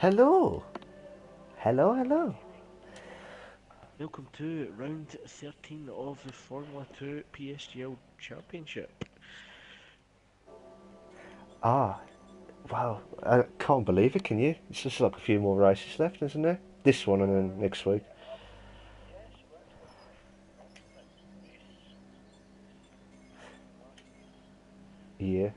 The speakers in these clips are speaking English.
Hello, hello, hello. Welcome to round 13 of the Formula 2 PSGL Championship. Ah, wow, I can't believe it, can you? It's just like a few more races left, isn't there? This one and then next week. Yeah,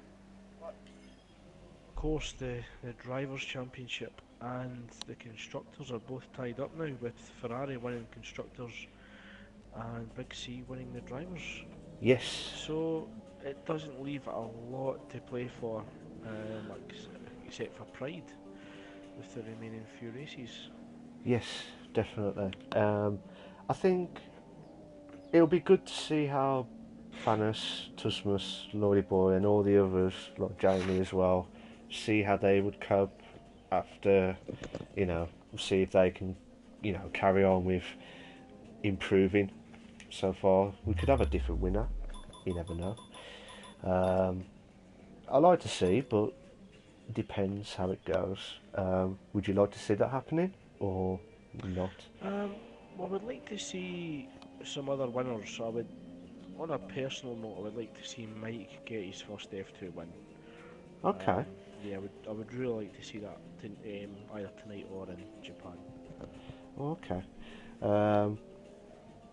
Of course, the Drivers' Championship and the Constructors are both tied up now, with Ferrari winning Constructors and Big C winning the Drivers. yes, So it doesn't leave a lot to play for, except for pride, with the remaining few races. yes, definitely. I think it'll be good to see how Thanos, Tusmus, Lordy Boy, and all the others, like Jamie as well, see how they would cope after, you know, see if they can, carry on with improving so far. We could have a different winner. You never know. Um, I like to see, but it depends how it goes. Would you like to see that happening or not? Um, well, I would like to see some other winners. On a personal note, I would like to see Mike get his first F2 win. Okay, Yeah, I would really like to see that either tonight or in Japan. okay. Um,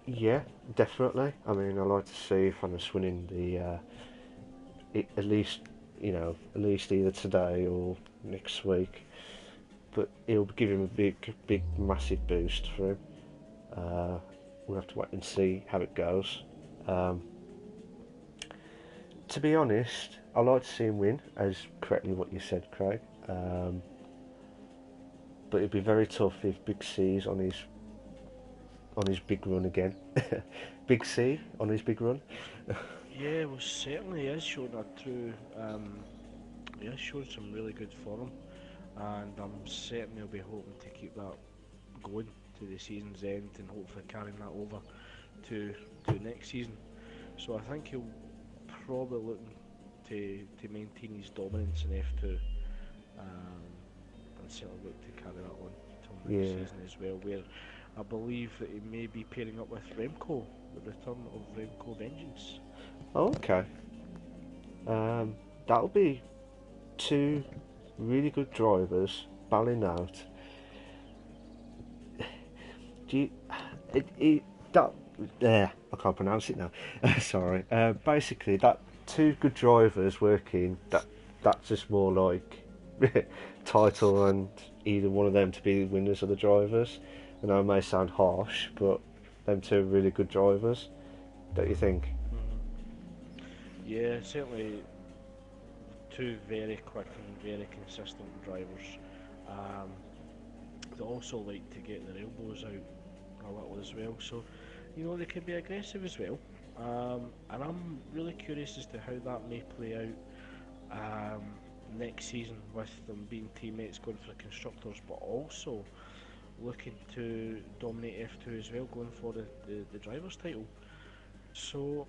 yeah, definitely. I mean, I like to see Fanus winning at least, at least either today or next week. But it'll give him a big, massive boost for him. Uh, we'll have to wait and see how it goes. Um, to be honest, I like to see him win, as correctly what you said, Craig. But it'd be very tough if Big C's on his big run again. Big C on his big run. Yeah, well, certainly he is showing a true. He has shown some really good form, and I'm certain he'll be hoping to keep that going to the season's end and hopefully carrying that over to next season. So I think he'll probably looking to maintain his dominance in F2. Um, and certainly look to carry that on till next Yeah. season as well, where I believe that he may be pairing up with Remco, the return of Remco Vengeance. Oh, okay. That'll be two really good drivers battling out. Do you? It that I can't pronounce it now. Sorry. Basically, that two good drivers working. That's just more like title and either one of them to be the winners of the drivers. I know it may sound harsh, but them two are really good drivers. Don't you think? Hmm. Yeah, certainly two very quick and very consistent drivers. Um, they also like to get their elbows out a little as well, so they can be aggressive as well. And I'm really curious as to how that may play out next season with them being teammates going for the constructors, but also looking to dominate F2 as well, going for the driver's title. So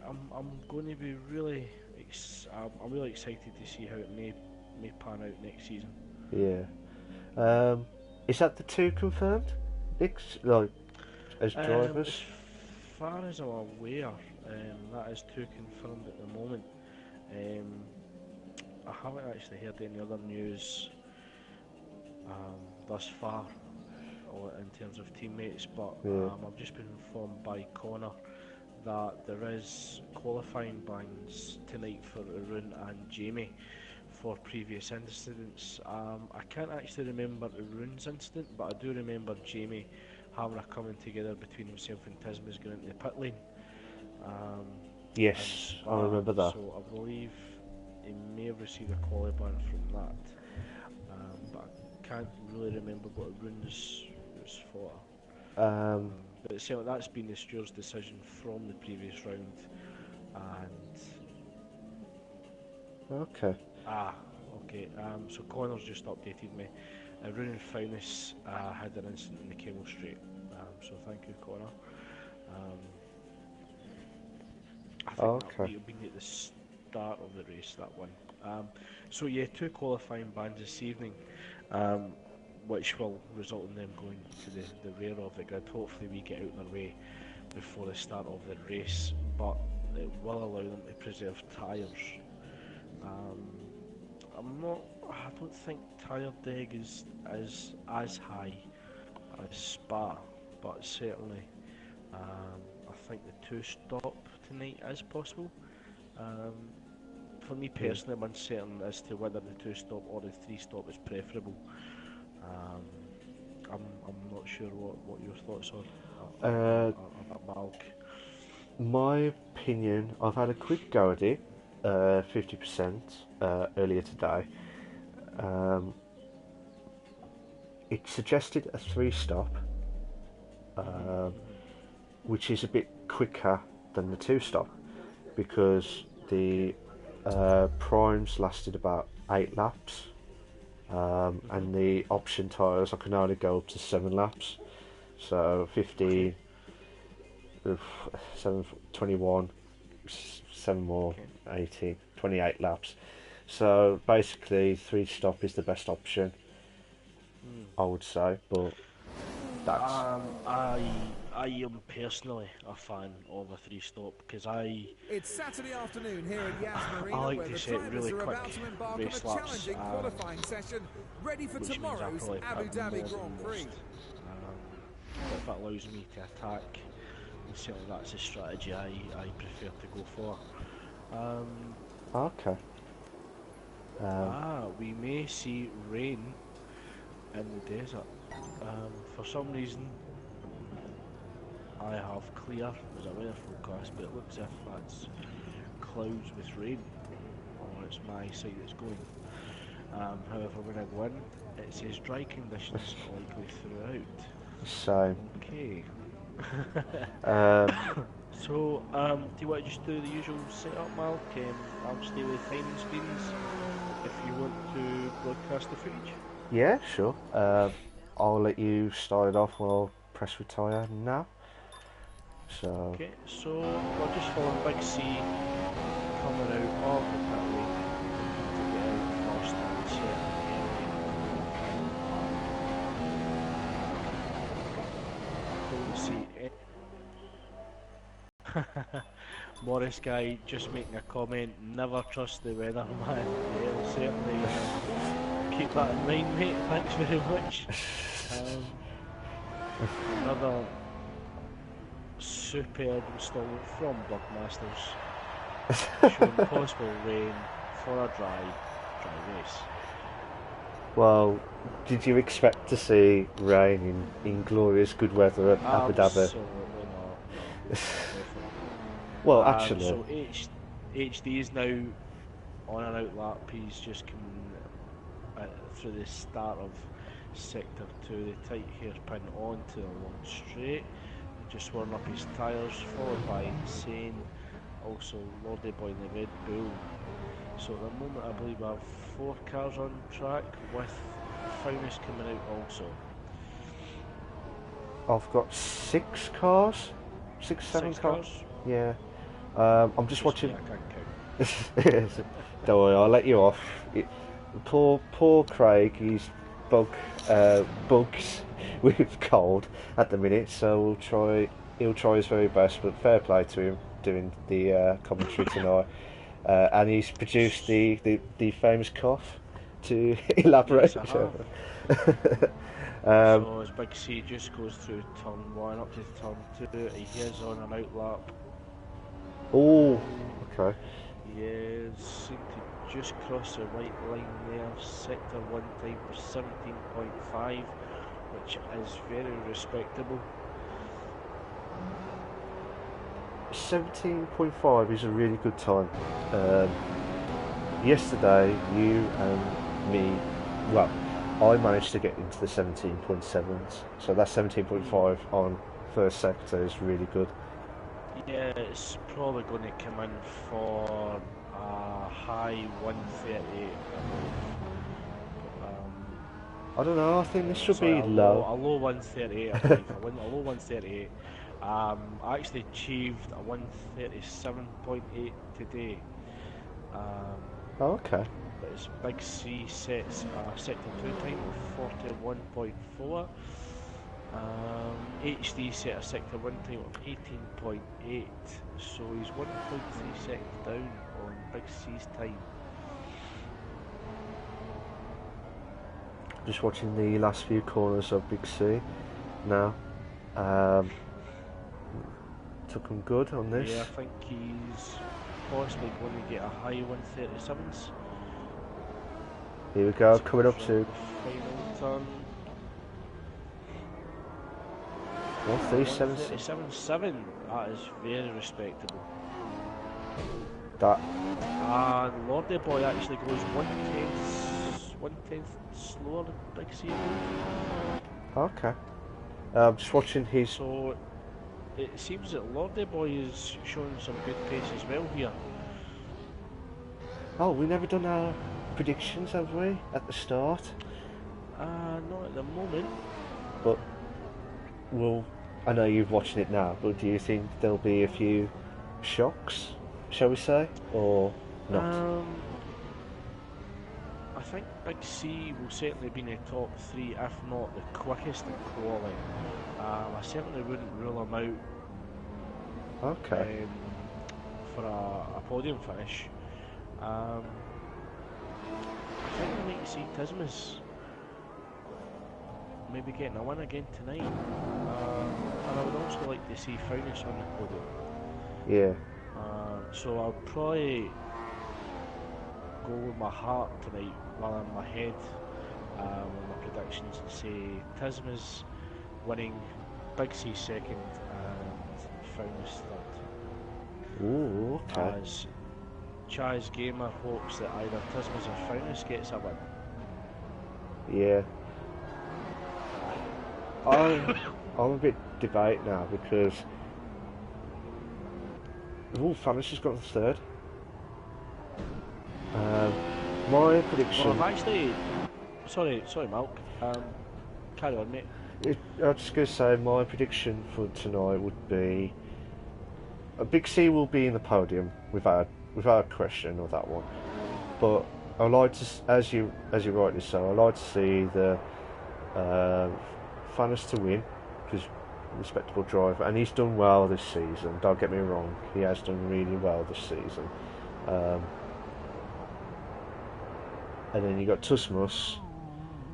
I'm going to be I'm really excited to see how it may pan out next season. Yeah. Um, is that the two confirmed? Like as As drivers? far as I'm aware, that is two confirmed at the moment. Um, I haven't actually heard any other news thus far in terms of teammates, but Yeah. I've just been informed by Connor that there is qualifying bans tonight for Arun and Jamie for previous incidents. I can't actually remember Arun's incident, but I do remember Jamie having a coming together between himself and Tismas going into the pit lane um, in Yes, I Spa. remember that. So I believe he may have received a quali ban from that, but I can't really remember what Arun's was for. Um, But certainly that's been the steward's decision from the previous round. And okay. okay. So Connor's just updated me. Ronan Fownis had an incident in the Camel Straight. So thank you, Connor. Um, I think that Okay. might have been at the start of the race, that one. So yeah, two qualifying bans this evening. Um, which will result in them going to the rear of the grid. Hopefully we get out their way before the start of the race, but it will allow them to preserve tyres. I don't think tyre deg is as high as Spa, but certainly I think the 2-stop tonight is possible. For me personally, I'm uncertain as to whether the 2-stop or the 3-stop is preferable. I'm not sure what your thoughts are about Malk. My opinion, I've had a quick go at it, 50% earlier today. It suggested a 3-stop, which is a bit quicker than the 2-stop, because the primes lasted about 8 laps, and the option tyres I can only go up to 7 laps, so 15, 7, 21, 7 more, 18, 28 laps. So basically 3-stop is the best option, I would say, but that's... I am personally a fan of a 3-stop because It's Saturday afternoon here at Yas Marina, like where to the set drivers really are quick about to embark on a race laps, challenging qualifying session, ready for which means I tomorrow's probably Abu pit Dhabi more Grand than Prix. most. But if it allows me to attack, then certainly that's a strategy I prefer to go for. Okay. We may see rain in the desert. For some reason, I have clear as a weather forecast, but it looks as if that's clouds with rain, or it's my side that's going. However, when I go in, it says dry conditions likely throughout. So, Okay. um, So, do you want to just do the usual setup, Malk? I'll stay with the timing screens if you want to broadcast the footage. yeah, sure. I'll let you start it off while I'll press retire now. So, Okay, so we're just following Big C coming out of the pit lane to get out first and second. Don't see Morris guy just making a comment, never trust the weather, man. Yeah, certainly keep that in mind, mate. Thanks very much. Another superb installment from Bugmasters, showing possible rain for a dry race. well, did you expect to see rain in glorious good weather at Abu Dhabi? Absolutely not. No, definitely. Well, actually, so HD is now on an out lap. He's just coming through the start of sector 2, the tight hairpin onto the long straight, just warming up his tyres, followed by Insane, also Lordy Boy in the Red Bull. So at the moment I believe I have 4 cars on track, with Faunus coming out also. I've got 6 cars, 7 cars. Yeah. I'm just watching. I can't count. Don't worry, I'll let you off. Poor Craig, he's bugs with cold at the minute, so he'll try his very best, but fair play to him doing the commentary tonight. And he's produced the famous cough to elaborate. Yes, so as Big C just goes through turn 1 up to turn 2, he is on an out lap. Oh, okay. Yes, seem to just cross the white line there. Sector 1 time for 17.5, which is very respectable. 17.5 is a really good time. Yesterday, you and me, well, I managed to get into the 17.7s, so that 17.5 on first sector is really good. Yeah, it's probably going to come in for a high 138. I don't know, I think this should Sorry, be low. A low 138, I believe. A low 138. I actually achieved a 137.8 today. Oh, okay. but his Big C sets a Sector 2 time of 41.4. HD set a Sector 1 time of 18.8, so he's 1.3 seconds down on Big C's time. Just watching the last few corners of Big C now. Took him good on this. Yeah, I think he's possibly going to get a high 137s. Here we go, coming up to final turn. 137.7. That is very respectable. That And Lordy Boy actually goes 1/10 slower than Big C. okay. Just watching his. So it seems that Lordy Boy is showing some good pace as well here. Oh, we never done our predictions, have we? At the start, Not at the moment. but well, I know you're watching it now. But do you think there'll be a few shocks, shall we say, or not? I think Big C will certainly be in the top 3, if not the quickest in quality. I certainly wouldn't rule him out Okay. for a podium finish. I think we might see Tismus maybe getting a win again tonight. And I would also like to see Fownish on the podium. Yeah. So I'll probably go with my heart tonight rather than my head with my predictions and say Tismus winning, Big C second, and Fownish third. Ooh. Okay. As Chaz Gamer hopes that either Tismus or Fownish gets a win. Yeah. I'm a bit debate now because Fownish has got the third. My prediction. Well, I've actually, sorry, Malk. Carry on, mate. I was just going to say my prediction for tonight would be a Big C will be in the podium without question of that one. But I like to, as you rightly say, I like to see the Fownish to win because respectable driver, and he's done well this season. Don't get me wrong, he has done really well this season. And then you got Tusmus,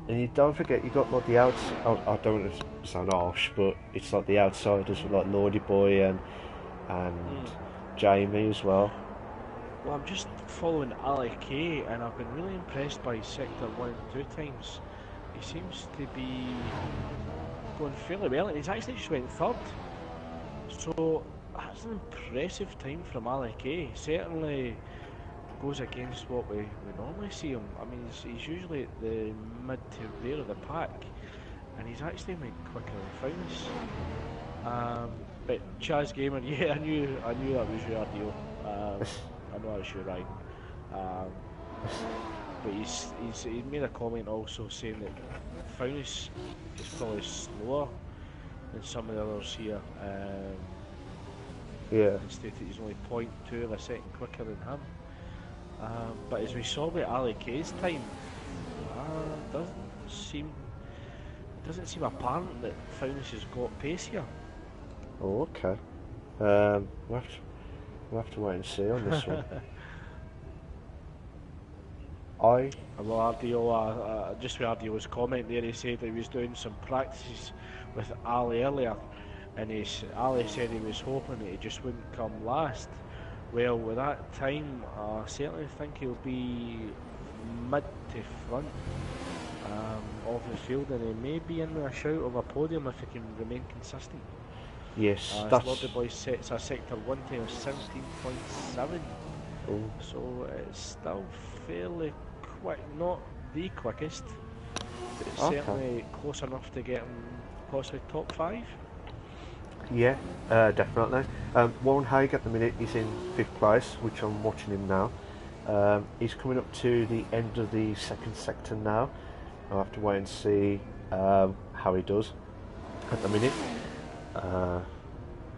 and you don't forget you got like the outs. I don't want to sound harsh, but it's like the outsiders like Lordy Boy and Jamie as well. Well, I'm just following Alec K, and I've been really impressed by Sector 1 and 2 times. He seems to be going fairly well, and he's actually just went third. So that's an impressive time from Alec K. Certainly goes against what we normally see him. I mean, he's usually at the mid to rear of the pack, and he's actually went quicker than Fownish. But Chaz Gamer, yeah, I knew that was your deal. I know that's your right. But he made a comment also saying that Fownish is probably slower than some of the others here. Yeah. And stated he's only 0.2 of a second quicker than him. But as we saw with Ali K's time, doesn't seem apparent that Fownish has got pace here. Oh, okay. We'll have to wait and see on this one. Well, RDO, just with RDO's comment there, he said that he was doing some practices with Ali earlier, and Ali said he was hoping that he just wouldn't come last. Well, with that time, I certainly think he'll be mid to front of the field, and he may be in a shout of a podium if he can remain consistent. Yes, that's... Lordy Boy sets a Sector 1 time of 17.7, so it's still fairly quick, not the quickest, but it's certainly close enough to get him possibly top 5. Yeah, definitely. Warren Haig at the minute is in 5th place, which I'm watching him now. He's coming up to the end of the second sector now. I'll have to wait and see how he does at the minute.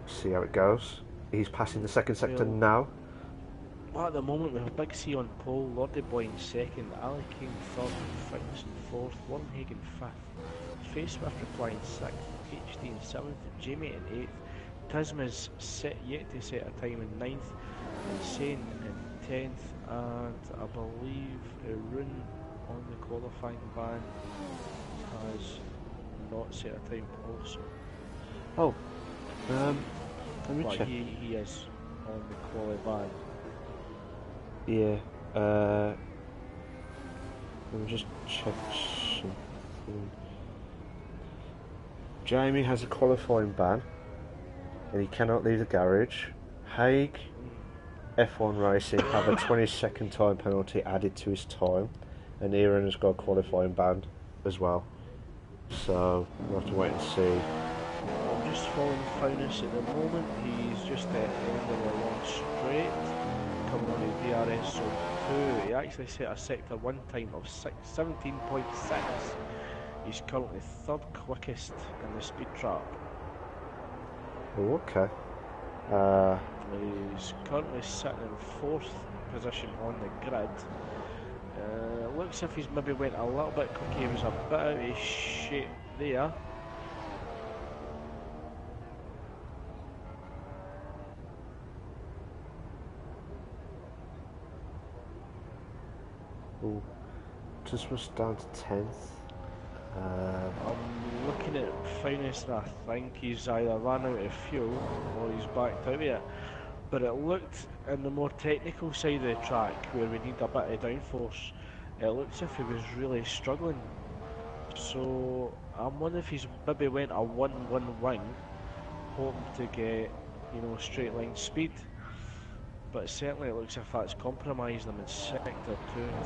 See how it goes. He's passing the second sector now. Well, at the moment we have Big C on pole, Lordy Boy in second, Ali Kane third, Fitness in fourth, Warrenhagen fifth, Faceswift replying sixth, HD in seventh, Jamie in eighth, Tisma's yet to set a time in ninth, Insane in tenth, and I believe Arun on the qualifying ban has not set a time also. Oh, let me But check. he is on the quali ban. Yeah, let me just check something. Jamie has a qualifying ban, and he cannot leave the garage. Haig, F1 Racing have a 20-second time penalty added to his time, and Aaron has got a qualifying ban as well. So we'll have to wait and see. I'm just following Faunus at the moment. He's just at the end of the long straight, coming on his DRS zone 2. He actually set a sector 1 time of 17.6. He's currently third quickest in the speed trap. Oh, okay. He's currently sitting in fourth position on the grid. Looks if he's maybe went a little bit quick. He was a bit out of shape there. Oh, just was down to 10th. I'm looking at Finest and I think he's either ran out of fuel or he's backed out of it. But it looked, in the more technical side of the track, where we need a bit of downforce, it looks as if he was really struggling. So I'm wondering if he's maybe went a 1-1 wing, hoping to get, you know, straight line speed. But certainly it looks as if that's compromised them in sector 2 and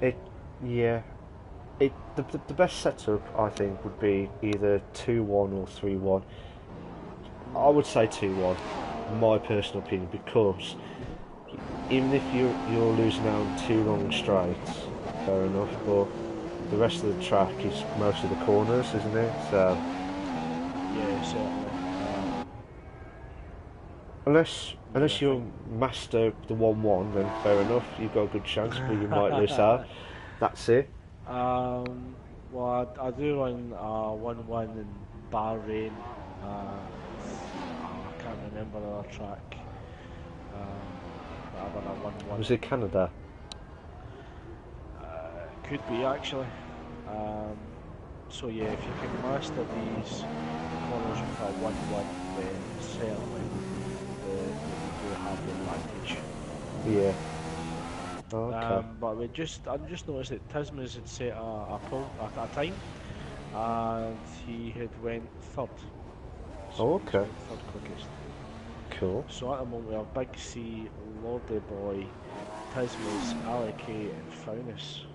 3. Yeah. The best setup, I think, would be either 2-1 or 3-1. I would say 2-1, my personal opinion, because even if you're losing out on 2 long straights, fair enough, but the rest of the track is mostly the corners, isn't it? So Yeah, certainly. Unless you master the 1-1, then fair enough, you've got a good chance, but you might lose out. That's it. Well, I do run 1-1 in Bahrain. I can't remember the other track. But I run a 1-1. Was it Canada? Could be actually. So yeah, if you can master these corners with a 1-1, then certainly you do have the advantage. Yeah. Okay. But I just noticed that Tismas had set a time, and he had went third. So Okay. third quickest. Cool. So at the moment we have Big C, Lordy Boy, Tismas, Ali K, and Faunus.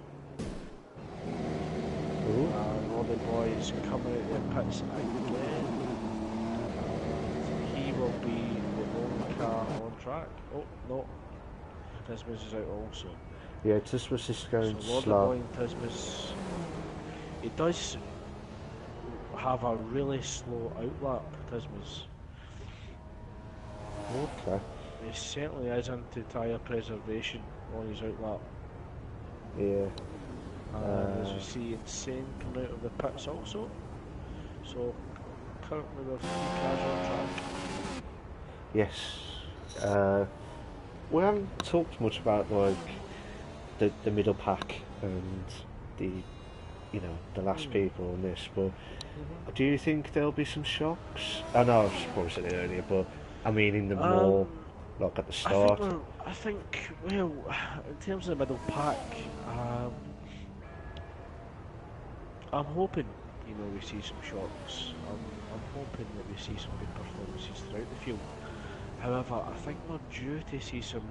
Ooh. Lordy Boy is coming out the pits again. He will be the only car on track. Oh no. Tismas is out also. Yeah, Tismus is going So Lord slow. Boy and Tismas, he does have a really slow outlap, Tismas. Okay. He certainly is into tyre preservation on his outlap. Yeah. And as you see, Insane coming out of the pits also. So currently with 3 cars on track. Yes. We haven't talked much about like the middle pack and the last people on this, but do you think there'll be some shocks? I know I've probably said it earlier, but I mean in the more like at the start. I think well, in terms of the middle pack, I'm hoping, we see some shocks. I'm hoping that we see some good performances throughout the field. However, I think we're due to see some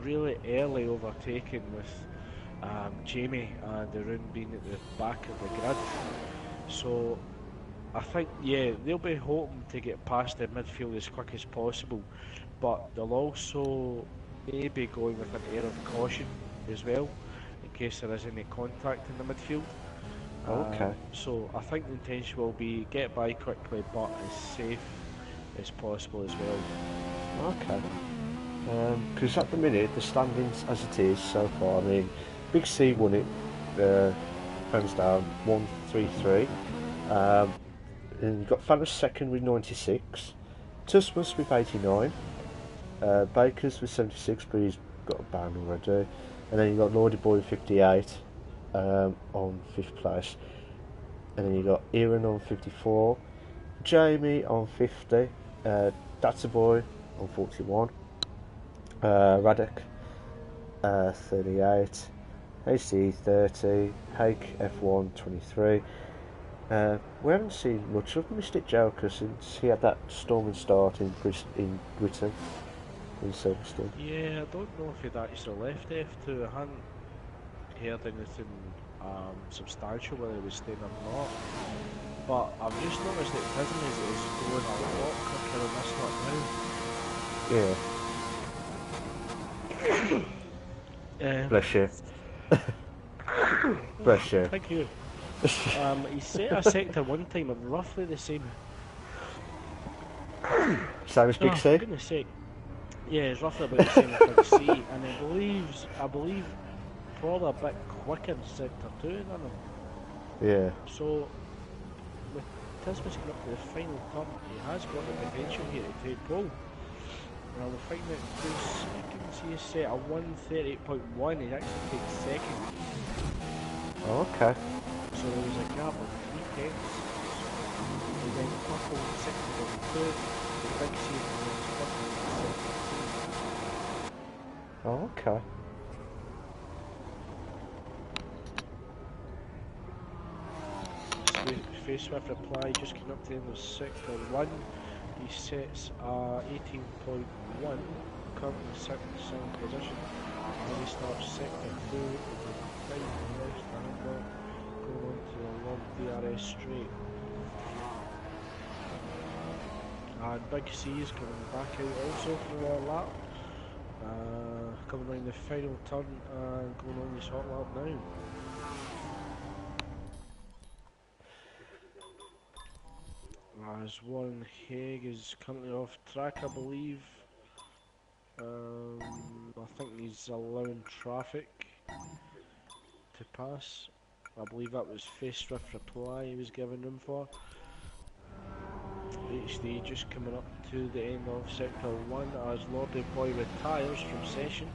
really early overtaking with Jamie and Arun being at the back of the grid. So I think, they'll be hoping to get past the midfield as quick as possible, but they'll also maybe going with an air of caution as well, in case there is any contact in the midfield. Okay. So I think the intention will be get by quickly, but as safe as possible as well. Okay. Because at the minute, the standings as it is so far, I mean, Big C won it, hands down, 1-3-3. And you've got Fanos second with 96, Tusmus with 89, Bakers with 76, but he's got a ban already. And then you've got Lordy Boy with 58 on 5th place. And then you've got Aaron on 54, Jamie on 50, That's a Boy on 41, Radek 38, AC 30, Hake F1 23. We haven't seen much of Mystic Joker since he had that storming start in Britain, in Silverstone. Yeah, I don't know if he'd actually left F2. I hadn't heard anything substantial whether he was staying or not. But I've just noticed that Prism is going a lot quicker than this lot now. Bless you. Bless you. Thank you. He set a sector one time of roughly the same. Same as Big Oh, C? for goodness sake. Yeah, it's roughly about the same as Big C, and I believe probably a bit quicker in sector 2 than him. Yeah. So, with Tismus coming up to the final turn, he has got the potential here to take pole. Now we'll find out in 2 seconds. He is set a 1:38.1, he actually takes second. Oh, okay. So there's a gap of 3 tenths. And then Purple in second on 2, the Big C in Oh, okay. Face Swift reply just came up to the end of sector 1. He sets 18.1, currently second position. And he starts sector 2 with a 5 left angle going on to the long DRS straight. And Big C is coming back out also for a lap. Coming around the final turn and going on this hot lap now. As Warren Haig is currently off track, I believe. I think he's allowing traffic to pass. I believe that was Face Swift reply he was giving room for. HD just coming up to the end of sector 1 as Lordy Boy retires from session.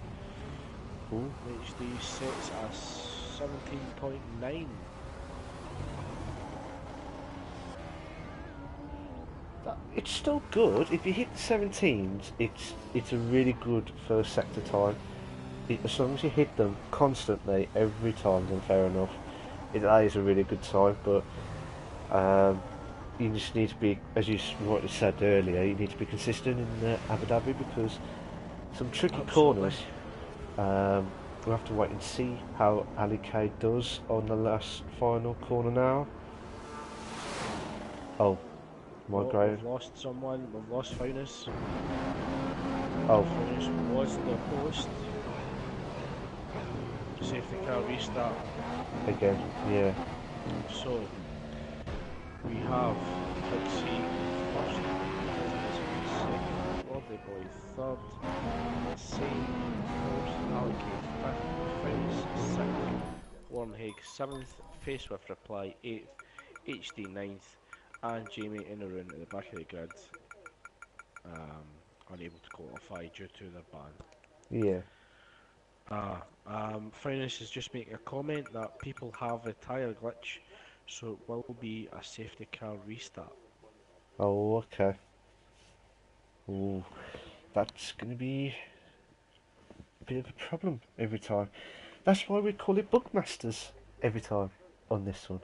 Ooh. HD sets a 17.9. It's still good. If you hit the 17s, it's a really good first sector time. As long as you hit them constantly every time, then fair enough. That is a really good time, but you just need to be, as you rightly said earlier, you need to be consistent in Abu Dhabi because some tricky corners. We'll have to wait and see how Ali K does on the last final corner now. Oh. We've lost someone, we've lost Faunus. Oh. Faunus was the host. Safety car restart. Again, yeah. So, we have Big C first, second, Lordy Boy third, Sane fourth, Allocate fifth, Faunus sixth, Warren Haig seventh, Face with Reply eighth, HD ninth, and Jamie in a run at the back of the grid, unable to qualify due to their ban. Yeah. Faunus is just making a comment that people have a tyre glitch, so it will be a safety car restart. Oh, okay. Ooh, that's going to be a bit of a problem every time. That's why we call it Bugmasters every time on this one.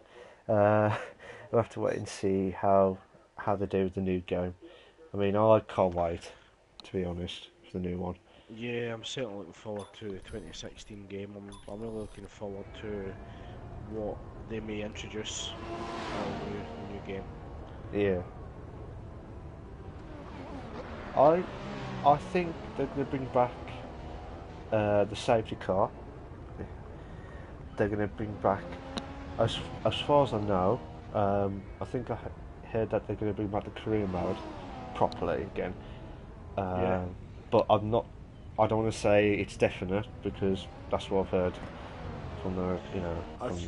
We'll have to wait and see how they do with the new game. I mean, I can't wait, to be honest, for the new one. Yeah, I'm certainly looking forward to the 2016 game. I'm really looking forward to what they may introduce in the new game. Yeah. I think they're going to bring back the safety car. They're going to bring back, as far as I know, I think I heard that they're going to bring back the career mode properly again. Yeah. But I'm not I don't want to say it's definite because that's what I've heard from the, from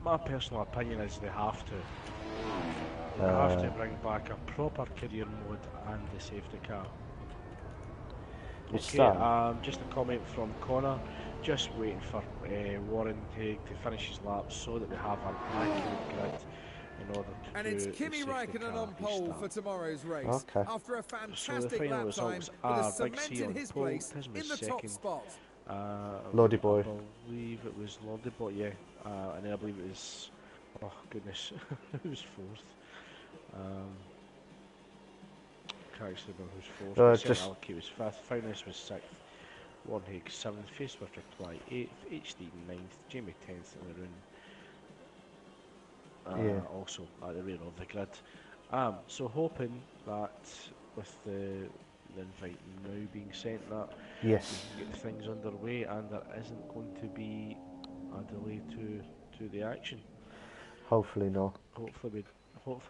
My personal opinion is they have to. They have to bring back a proper career mode and the safety car. it's Okay, that. just a comment from Connor. Just waiting for Warren to finish his laps so that we have an accurate grid in order to And do it's the Kimi safety Raikkonen car on pole restart. for tomorrow's race. Okay. After a So the fantastic final lap time, results that has are Big C cemented on his pole, place Tiz in was the top second. spot. Lordy I boy. believe it was Lordybot, yeah. And then I believe it was, oh goodness, who was fourth? Can't actually remember who's fourth. But Just Alki was fifth, Founus was sixth, Warren Higgs seventh, Face with Reply eighth, HD ninth, Jamie 10th in the room. yeah, Also at the rear of the grid. So hoping that with the invite now being sent that we yes, can get things underway and there isn't going to be a delay to the action. hopefully not. Hopefully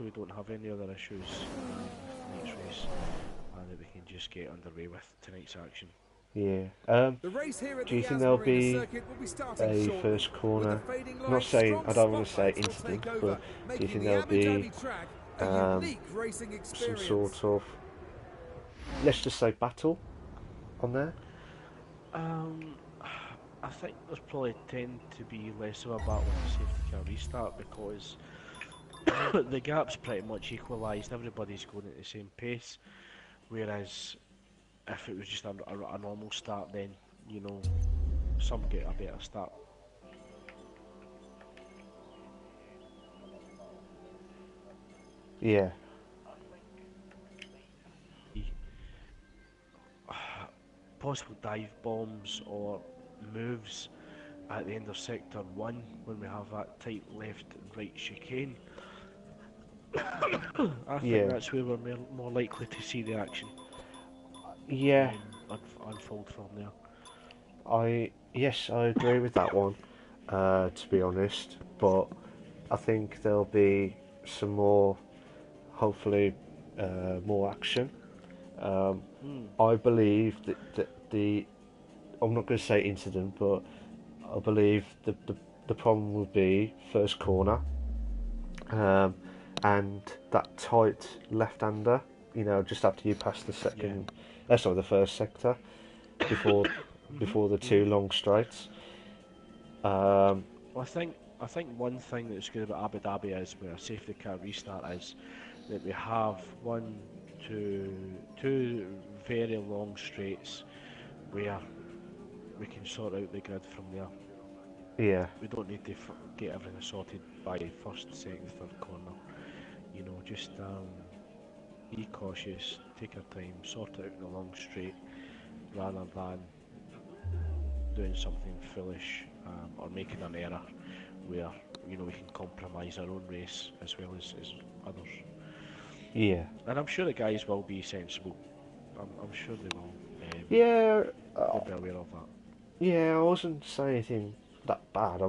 we don't have any other issues with tonight's race and that we can just get underway with tonight's action. Yeah. The race here at Do you the think there'll Yas Marina be circuit will be starting a shortly. first corner? With the fading I'm not lights, saying, strong I don't want to say spotlights will incident, take over, but do you making think the there'll Abu be Dhabi track a unique racing some experience. sort of, let's just say, battle on there? I think there's probably tend to be less of a battle in the safety car restart because the gap's pretty much equalised. Everybody's going at the same pace. Whereas if it was just a normal start, then some get a better start. Yeah. Possible dive bombs or moves at the end of sector 1 when we have that tight left and right chicane. I think Yeah. that's where we're more likely to see the action Yeah. unfold from there. Yes, I agree with that one, to be honest, but I think there'll be some more, hopefully, more action. I believe that I'm not going to say incident, but I believe the problem will be first corner, and that tight left-hander, just after you pass the second, sorry, the first sector, before the two long straights. Well, I think one thing that's good about Abu Dhabi is where a safety car restart is that we have two very long straights where we can sort out the grid from there. Yeah. We don't need to get everything sorted by first, second, third corner. Just be cautious, take our time, sort it out in a long straight, rather than doing something foolish or making an error where we can compromise our own race as well as others. Yeah. And I'm sure the guys will be sensible. I'm sure they will. Yeah. They'll be aware of that. Yeah, I wasn't saying anything that bad.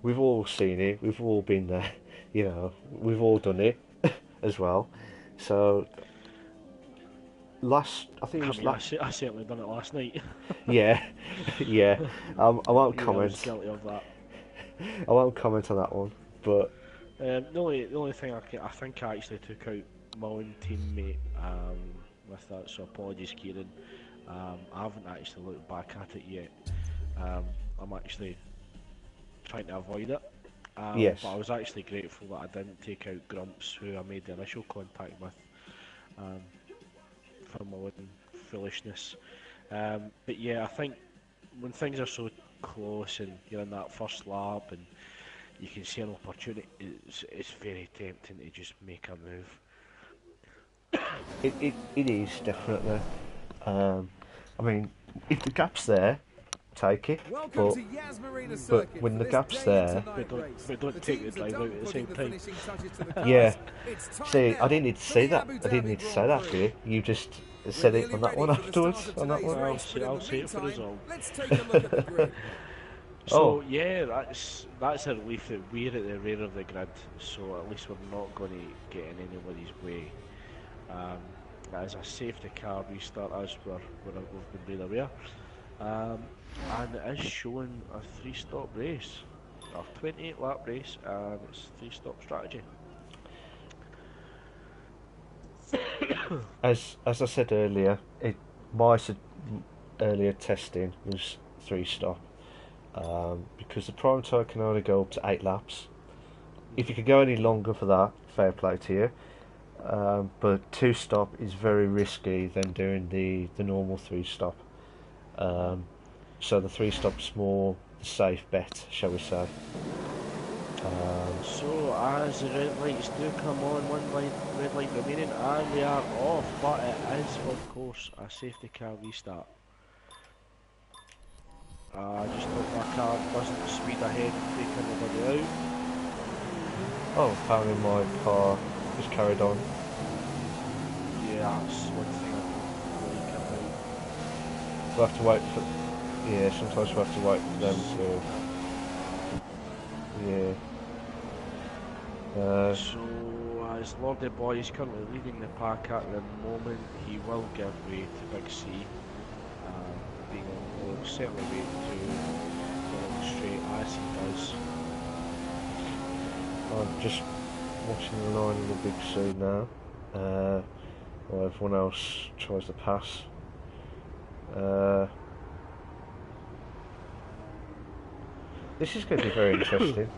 We've all seen it. We've all been there. We've all done it as well. So I certainly done it last night. Yeah, yeah. I won't Yeah, I comment. was guilty of that. I won't comment on that one. But The only thing I think I actually took out my own teammate with that, so apologies, Kieran. I haven't actually looked back at it yet. I'm actually trying to avoid it. Yes. But I was actually grateful that I didn't take out Grumps, who I made the initial contact with, for my own foolishness. But yeah, I think when things are so close and you're in that first lap and you can see an opportunity, it's very tempting to just make a move. it is definitely. I mean, if the gap's there, take it. Welcome But to Yas Marina but circuit when for the this gap's day and there- tonight But race. don't take teams the are drive done out at the putting same time. finishing touches to the cars. Yeah. It's time See, now I didn't need to for say the that. Abu I didn't need Dhabi to say Grand that, Prix. did you? You just We're said it nearly on that ready one for the afterwards. start of On that today's one. race, but in I'll the say it for the meantime, result. let's take a look at the grid. So Oh. yeah, that's a relief that we're at the rear of the grid, so at least we're not going to get in anybody's way. as a safety car restart, as we've been made aware. And it is showing a 3-stop race, a 28-lap race, and it's 3-stop strategy. As I said earlier, earlier testing was 3-stop, because the prime time can only go up to 8 laps. If you could go any longer for that, fair play to you. But 2-stop is very risky than doing the normal 3-stop. So the 3-stop's more the safe bet, shall we say. So as the red lights do come on, red light remaining, and we are off, but it is of course a safety car restart. Just hope my car doesn't speed ahead and take anybody out. Oh, apparently my car just carried on. Yeah, that's one thing I don't like about. We'll have to wait for... Yeah, sometimes we'll have to wait for them to... Yeah. So as Lordy Boy is currently leading the pack at the moment, he will give way to Big C. Being will certainly wait to go on straight as he does. I'm just watching the line of the Big C now. While everyone else tries to pass. This is going to be very interesting.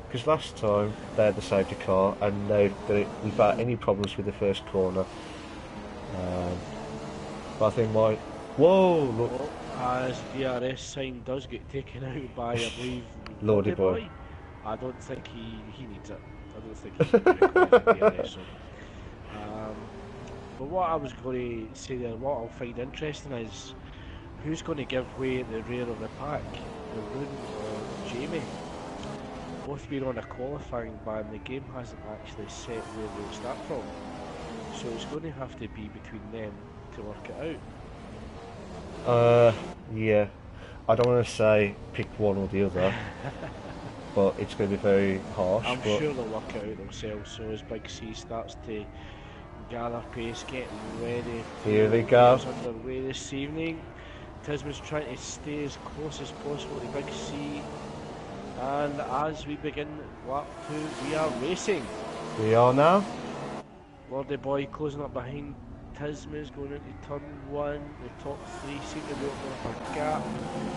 Because last time they had the safety car and they did it without any problems with the first corner. But I think my... Whoa! Look. Well, as DRS sign does get taken out by, I believe, Lordy Boy. I don't think he needs it. I don't think he's required DRS. So. But what I was going to say there, what I'll find interesting is who's going to give way at the rear of the pack, Maroon or Jamie? Both been on a qualifying ban, the game hasn't actually set where they'll start from. So it's going to have to be between them to work it out. Yeah. I don't want to say pick one or the other, but it's going to be very harsh. I'm sure they'll work it out themselves. So as Big C starts to gather pace, getting ready. Here they go. Underway this evening. Tisman's trying to stay as close as possible to Big C. And as we begin lap 2, we are racing. We are now. Lordy Boy closing up behind Tisman's going into turn 1. The top 3 seem to be opening up a gap from the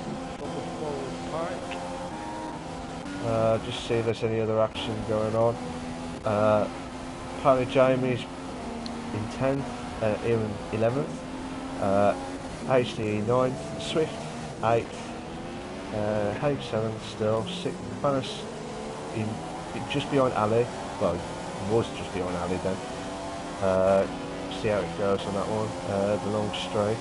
forward pack. Just see if there's any other action going on. Apparently Jamie's in 10th, in 11th, HD 9th, Swift 8th, H 7th still, 6th, Fannis in just behind Ali, well, was just behind Ali then. See how it goes on that one, the long straight.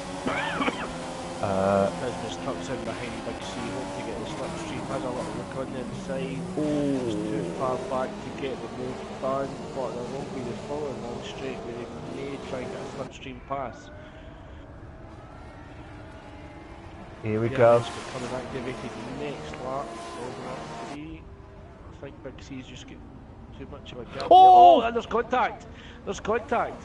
Business tucks in behind Big C, hope to get the slipstream, has a little look on the inside. It's too far back to get the move done, but there won't be the following long straight where they may try and get a slipstream pass. Here we go. Coming activated next lap, over lap 3. I think Big C's just getting too much of a gap. Oh! And there's contact! There's contact!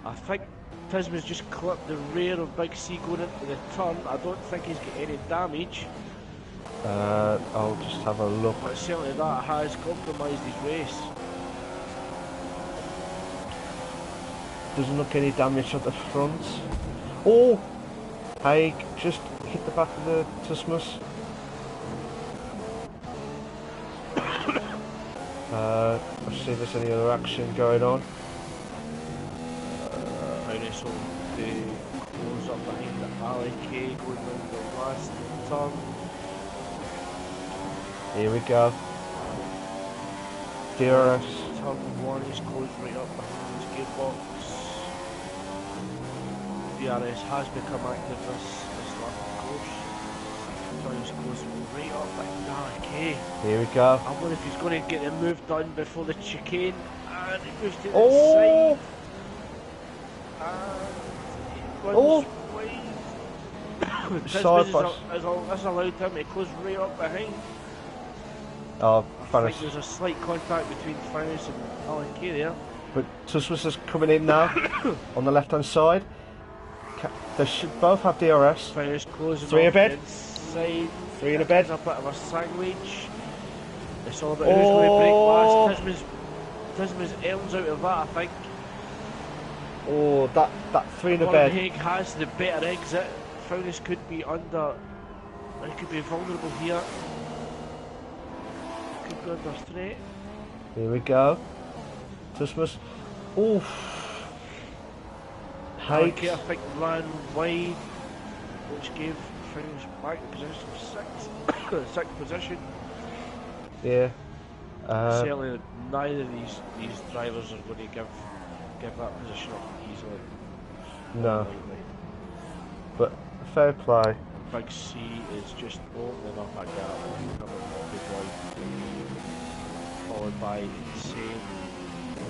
I think Tisman's just clipped the rear of Big C going into the turn. I don't think he's got any damage. I'll just have a look. But certainly that has compromised his race. Doesn't look any damage at the front. Oh! Haig just hit the back of the Tusmus. Let's see if there's any other action going on. So they close up behind the Alley K going round the last turn. Here we go. DRS. Turn 1 is closed right up behind his gearbox. DRS has become active this lap, of course. Turn is closed right up behind the Alley K. Here we go. I wonder if he's going to get the move done before the chicane. And he moves to the Oh! side. Oh! Side has allowed him to close right up behind. Oh, I Fannis. think there's a slight contact between Fannis and Alan Kay there. But Tusmus is coming in now on the left hand side. They should both have DRS. Finish closing 3 a off bed. inside. 3 in a bed. There's a bit of a sandwich. It's all about who's going to break last. Tisman's Elms out of that, I think. Oh, that 3 in a Warren bed. Haig has the better exit. Fowlis could be under. He could be vulnerable here. Could go under threat. Here we go. Tusmus. Oof. Haig. Okay, I think ran wide, which gave Fowlis back in position of 6th position. Yeah. Certainly, neither of these drivers are going to give that position up easily. No. Lightly. But fair play. Big C is just opening up a gap, coming up the wide, followed by Insane.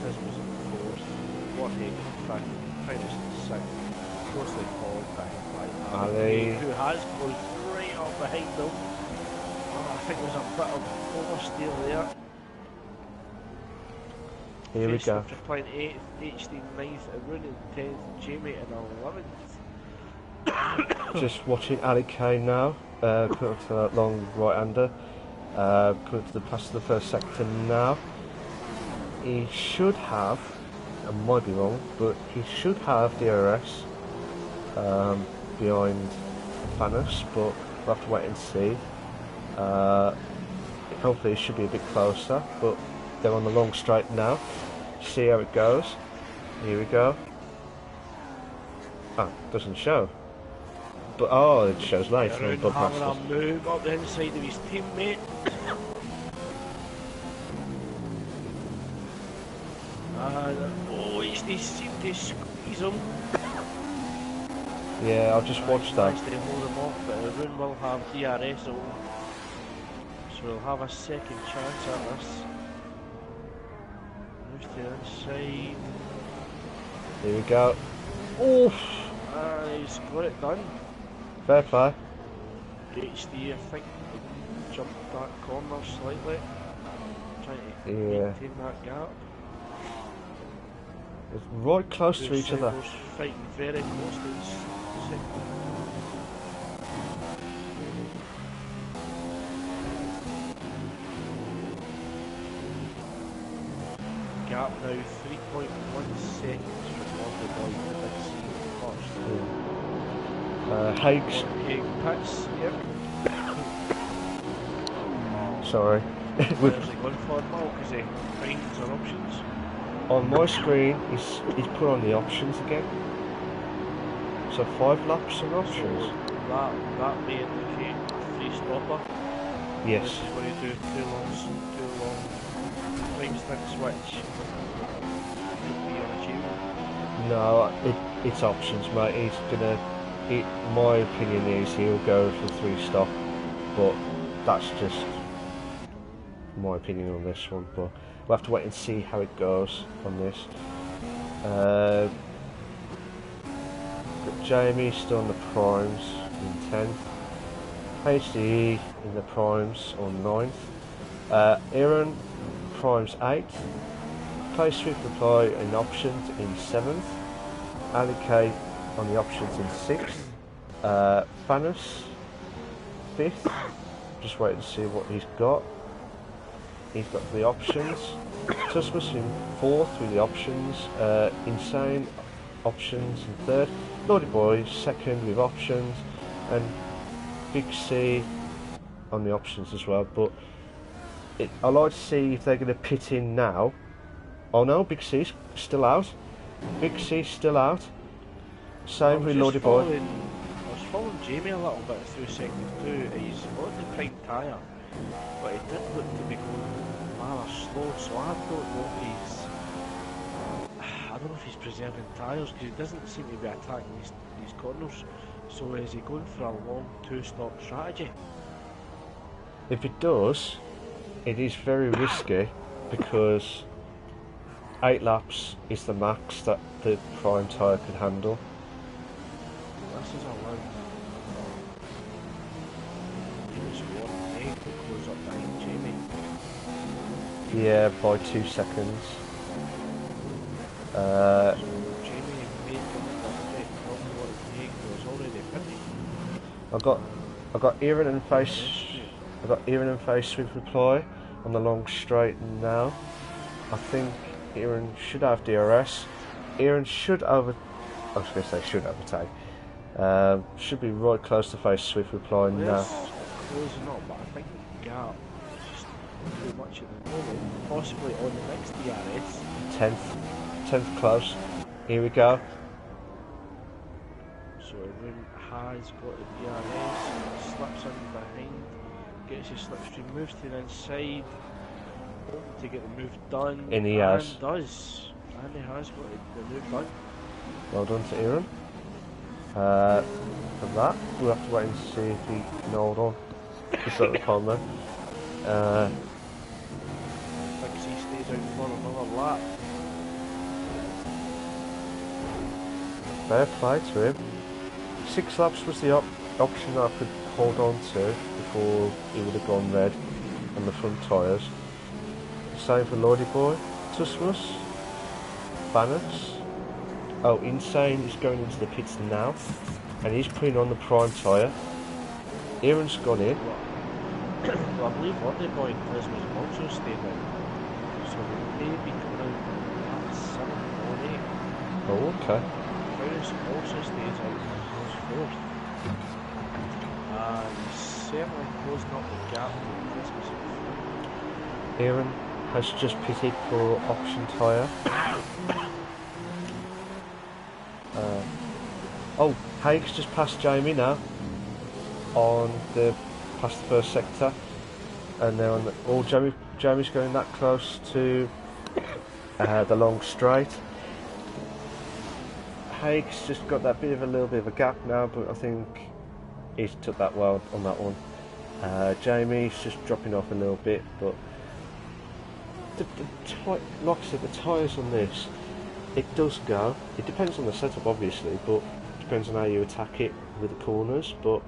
This was in 4th. Warhead in 5th. Finest in 6th. Closely followed by Ali, who has closed right up behind them. Oh, I think there's a bit of oversteer there. here we go. After playing 8th, HD 9th, and Rooney 10th, Jamie in 11th. Just watching Ali Kane now. Coming up to that long right-hander. Coming to the past the first sector now. He should have, I might be wrong, but he should have DRS behind Fanos, but we'll have to wait and see. Hopefully it should be a bit closer, but they're on the long straight now. See how it goes. Here we go. Oh, doesn't show. But oh, it shows later on Having a Broadcast. move up the inside of his teammate. He seemed to squeeze him. Yeah, I'll just watch that. Nice to hold him off, but Arun will have DRS on. So we'll have a second chance at this. Move to the inside. Here we go. Oof! He's got it done. Fair play. HD, I think, jumped that corner slightly. Trying to Yeah. maintain that gap. It's right close to each other. Cycles fighting very close to each other. Gap now 3.1 seconds from London Boy to the big C first. Haig's. Haig pits, yep. Sorry. Where's he going for now? Because he finds our options. On my screen, he's put on the options again. So 5 laps of options. That may indicate a free stopper. Yes. This is when you do too long time stick switch. Could be unachievable. No, it's options, mate. My opinion is he'll go for 3-stop, but that's just my opinion on this one. But we'll have to wait and see how it goes on this. But Jamie still in the primes in 10th. HDE in the primes on 9th. Aaron primes 8th. Play Swift Reply in options in 7th. Ali K on the options in 6th. Fanos 5th. Just waiting to see what he's got. He's got the options. Tusmus in 4th with the options. Insane options in 3rd. Naughty Boy 2nd with options. And Big C on the options as well. But I'd like to see if they're going to pit in now. Oh no, Big C's still out. Big C's still out. Same with Naughty Boy. I was following Jamie a little bit through sector 2. He's on the prime tyre, but he did look to be going rather slow, so I don't know if he's preserving tyres, because he doesn't seem to be attacking these corners. So is he going for a long 2-stop strategy? If it does, it is very risky, because 8 laps is the max that the prime tyre could handle. This is allowed. Here's Warren Haig to close up behind Jamie. Yeah, by 2 seconds. Jamie made contact from what Haig was already pitting. I got Aaron and face sweep reply on the long straight now. I think Aaron should have DRS. Aaron should overtake. Should be right close to face sweep reply now. Closing up, but I think the gap is too much at the moment. Possibly on the next DRS. 10th close. Here we go. So Aaron has got the DRS, slips in behind, gets his slipstream, moves to the inside, hoping to get the move done. And he has. Does. And he has got the move done. Well done to Aaron. For that, we'll have to wait and see if he can hold on. Just at the time then. Thinks he stays out for another lap. Fair play to him. 6 laps was the option that I could hold on to before he would have gone red on the front tyres. Same for Lordy Boy, Tusmus, Bannis. Oh, Insane is going into the pits now, and he's putting on the prime tyre. Aaron's gone in. Well, I believe Lordy Boy and Christmas also stayed out. So they may be coming out at 7 or 8. Oh, okay. Paris also stays out as 4th. And certainly closing up the gap with Christmas. Aaron has just pitted for option tyre. Oh, Haig's just passed Jamie now past the first sector, and now Jamie's going that close to the long straight. Haig's just got that little bit of a gap now, but I think he's took that well on that one. Jamie's just dropping off a little bit, but like I said, the tyres on this, it does go. It depends on the setup, obviously, but it depends on how you attack it with the corners. But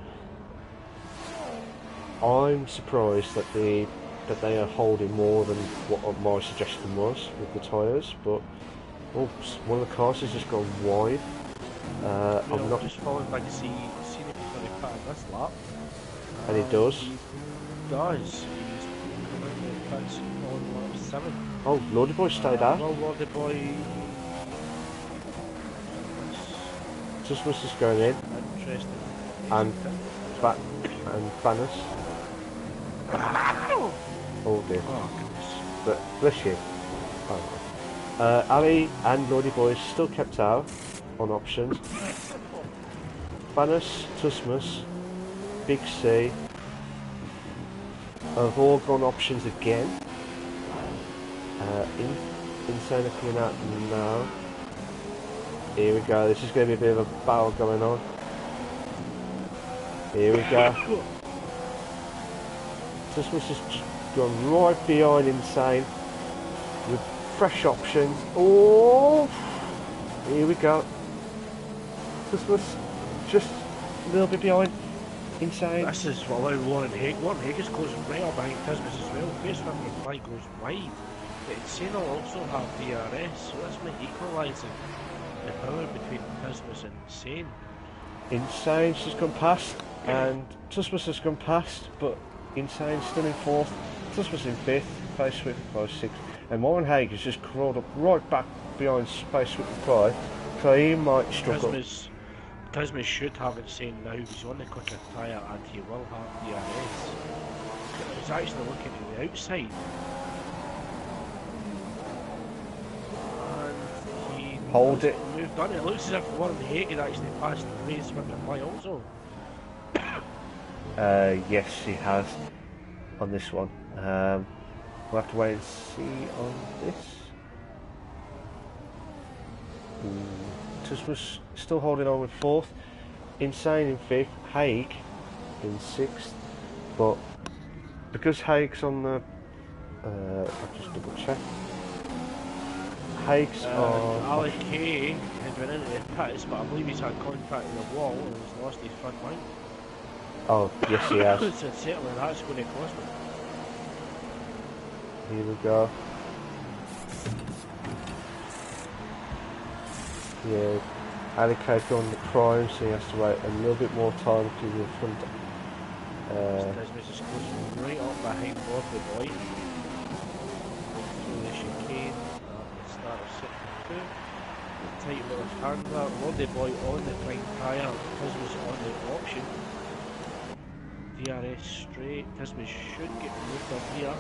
I'm surprised that they are holding more than what my suggestion was with the tyres. But one of the cars has just gone wide. I'm not just following back to see if he's going to cut this lap. And he does. He does. He's coming in pits on lap 7. Oh, Lordy Boy stayed out. Well, Lordy Boy. Just was just going in. Interesting. And Bannis. Oh dear. Oh, goodness. But bless you. Oh. Ali and Lordy Boy still kept out on options. Bannis, Tusmus, Big C have all gone options again. Insane are coming out now. Here we go, this is going to be a bit of a battle going on. Here we go. Tusmus has just gone right behind Insane with fresh options. Oh! Here we go. Tusmus just a little bit behind Insane. This is allowing Warren Haig. Warren Haig is closing right up behind Tismus as well. Face 105 goes wide. But Insane will also have DRS, so this might equalise the power between Tismus and Insane. Insane's just gone past, and Tusmus has gone past, but Insane's still in 4th, Tusmus in 5th, Space Swift by 6th, and Warren Haig has just crawled up right back behind Space Swift Reply, so he might struggle. Tismus should have Insane now, he's on the quicker tyre and he will have DRS. He's actually looking at the outside. Hold it. Moved on. It looks as if Warren Haig had actually passed the race with the fly also. Yes, he has on this one. We'll have to wait and see on this. Tusmus still holding on with 4th. Insane in 5th. Haig in 6th. But because Haig's on the... I'll just double check. Haig's on... Ali K had been into the pits, but I believe he's had contact with the wall and has lost his front line. Oh, yes he has. So certainly that's going to cost him. Here we go. Yeah, allocate on the prime, so he has to wait a little bit more time to the front. Tismus is closing right up behind Lordy Boy. Through the chicane at the start of sector 2. Tight left hander, Lordy Boy on the prime tyre, Tismus on the option. DRS straight, Tismus should get moved up here.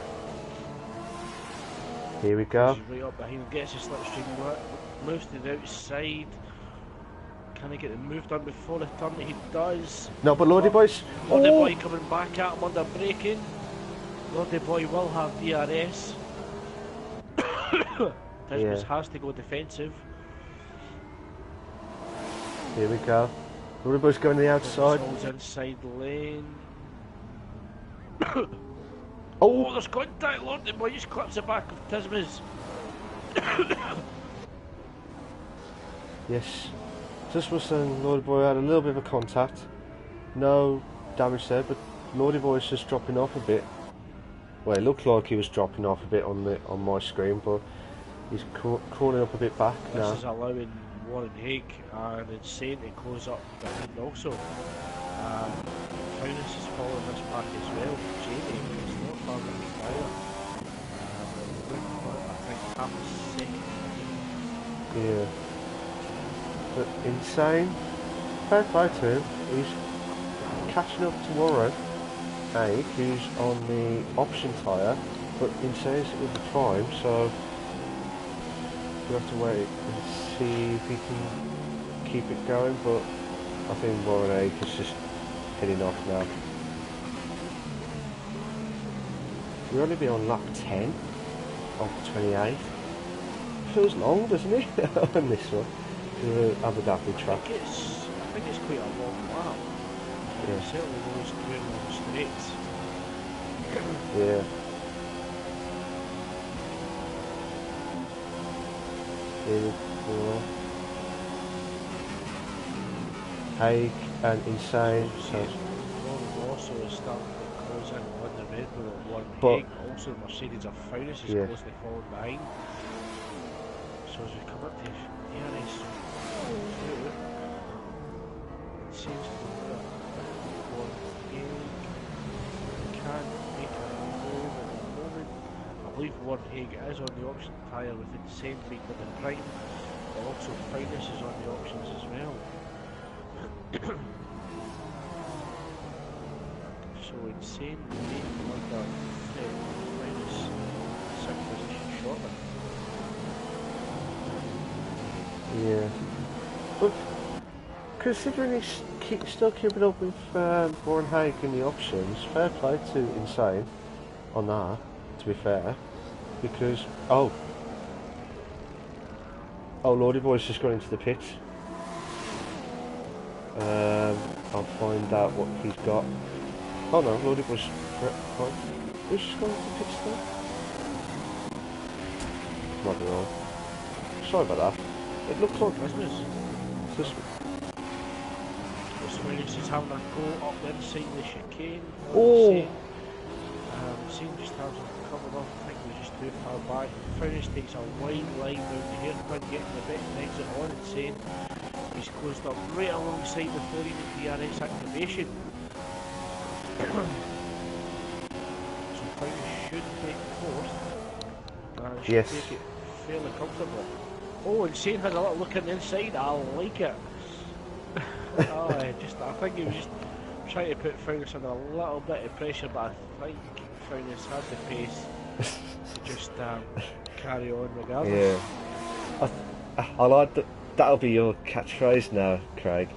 Here we go. He's right up behind him, gets his slipstream, moves to the outside. Can he get the move done before the turn? He does. No, but Lordy Boy's... Lordy Oh! Boy coming back at him under braking. Lordy Boy will have DRS. Tismus has to go defensive. Here we go. Lordy Boy's going to the outside. Goes inside lane. Oh! Oh, there's contact. Lordy Boy just clips the back of Tismus. Yes. Tismus and Lordy Boy had a little bit of a contact. No damage there, but Lordy Boy's just dropping off a bit. Well, it looked like he was dropping off a bit on my screen, but he's crawling up a bit back now. This is allowing Warren Haig and Insane to close up behind also. Taunus is following this back as well. Jamie is not far behind either. I think half a second. Yeah. But Insane, fair play to him. He's catching up to Warren Haig, who's on the option tyre, but Insane's with the prime, so we have to wait and see if he can keep it going, but I think Warren Haig is just heading off now. We'll only be on lap 10 of 28. Feels long, doesn't it, on this one, the Abu Dhabi track. I think it's quite a long lap. Yeah. Certainly those two long straights. Yeah. Here we go. Haig and Insane. So, Ron also is starting to close in on the Red Bull at Warren But- Haig. Also, the Mercedes of Faunus is Yeah. closely following behind. So as we come up to DRS through, it seems to be that Warren Haig can't make a move at the moment. I believe Warren Haig is on the option tyre with Insane being with the prime. But also Faunus is on the options as well. So Insane remain under threat minus 6 position shorter. yeah. But considering he's still keeping up with Warren Haig in the options, fair play to Insane on that, to be fair. Because, oh, Lordy Boy's just gone into the pits. I'll find out what he's got. Oh no, Lordy Boy's fine. Who's just gone into the pits now? Might be wrong. Sorry about that. It looks like Business. this. Faunus is having a go up the inside the chicane. Oh. Insane just has him covered off. I think he was just too far back. Faunus takes a wide line down the hairpin, getting the bit and exit on Insane. He's closed up right alongside before even DRS activation. So Faunus should take fourth. Should Yes. take it fairly comfortably. Oh, Insane has a little look on the inside. I like it. I think he was just trying to put Faunus under a little bit of pressure, but I think Faunus had the pace to just carry on regardless. Yeah. I like that. That'll be your catchphrase now, Craig.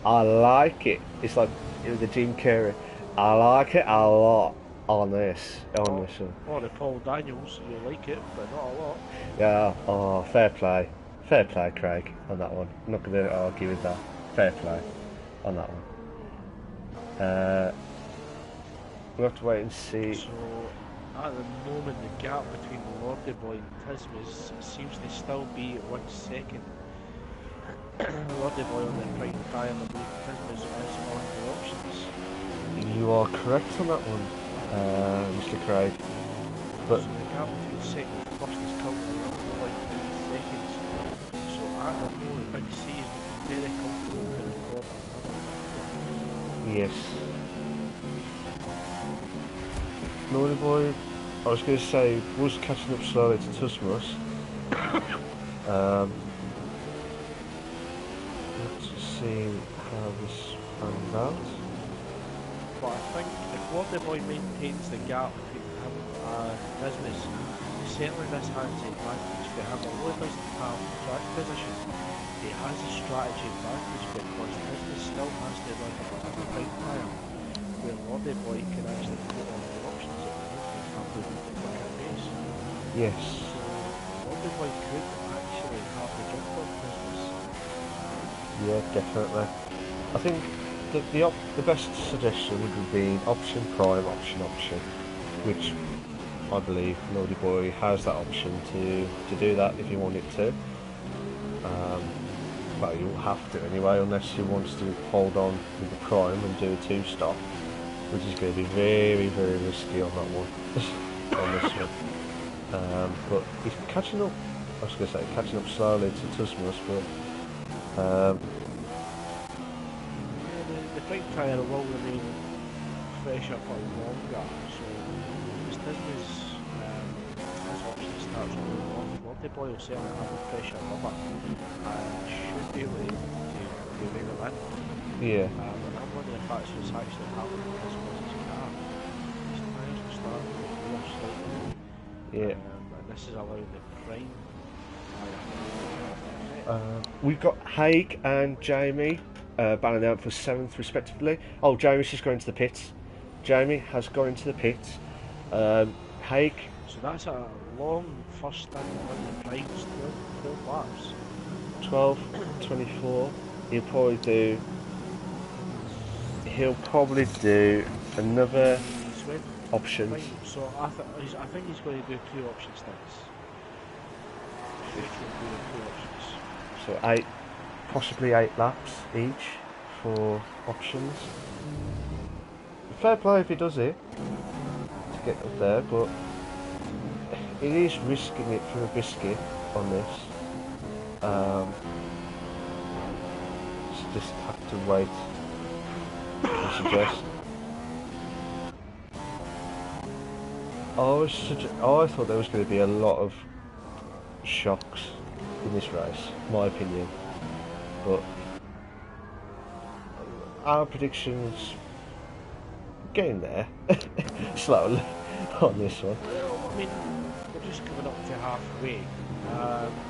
I like it. It's like the Jim Carrey. I like it a lot on this one. Or the Paul Daniels, you like it, but not a lot. Yeah. Oh, fair play, Craig, on that one. I'm not going to argue with that. Fair play on that one. We'll have to wait and see. So at the moment, the gap between Lordy Boy and Tismus seems to still be 1 second. Lordy Boy on the prime tyre, I believe Tismus is on the options. You are correct on that one, Mr. Craig. But so the gap between second and first is currently 1.2 seconds. So at the moment, Big C is very comfortable to record. Yes. Naughty Boy, I was going to say, was catching up slowly to Tusmus. Let's see how this pans out. But I think if Lordy Boy maintains the gap between him and Business, certainly this has the advantage for him. Although he doesn't have track position, he has a strategy advantage because Business still has to run a right tire, where Lordy Boy can actually put on the options at the moment and have the quicker pace. Yes. So Lordy Boy could actually have the jump on Business. Yeah, definitely. I think the best suggestion would be option prime, option, which I believe Naughty Boy has that option to do that if he wanted to. Well, you'll have to anyway, unless he wants to hold on with the prime and do a 2-stop, which is going to be very, very risky on that one, on this one. But he's catching up. I was going to say catching up slowly to Tusmus, but. The right tyre will remain fresh up for longer, so as Disney's his option starts rolling off, Lordy Boy will certainly have the pressure above it and should be able to win the win. Yeah. And I'm wondering if that's what's actually happening with this his car. His tyres are starting to wear slightly. Yeah. And this is allowing the prime tyre. We've got Haig and Jamie battling out for 7th respectively. Oh, Jamie's just going to the pits. Jamie has gone into the pits. Haig. So that's a long first stint on the primes, 12 laps. 12, 24. He'll probably do another option. Right, so I think he's going to do 2 option stints. I think he'll do 2 options. So possibly 8 laps each for options. Fair play if he does it to get up there, but it is risking it for a biscuit on this. So just have to wait, I suggest. I thought there was going to be a lot of shocks in this race, my opinion, but our predictions getting there slowly on this one. Well, I mean, we're just coming up to halfway.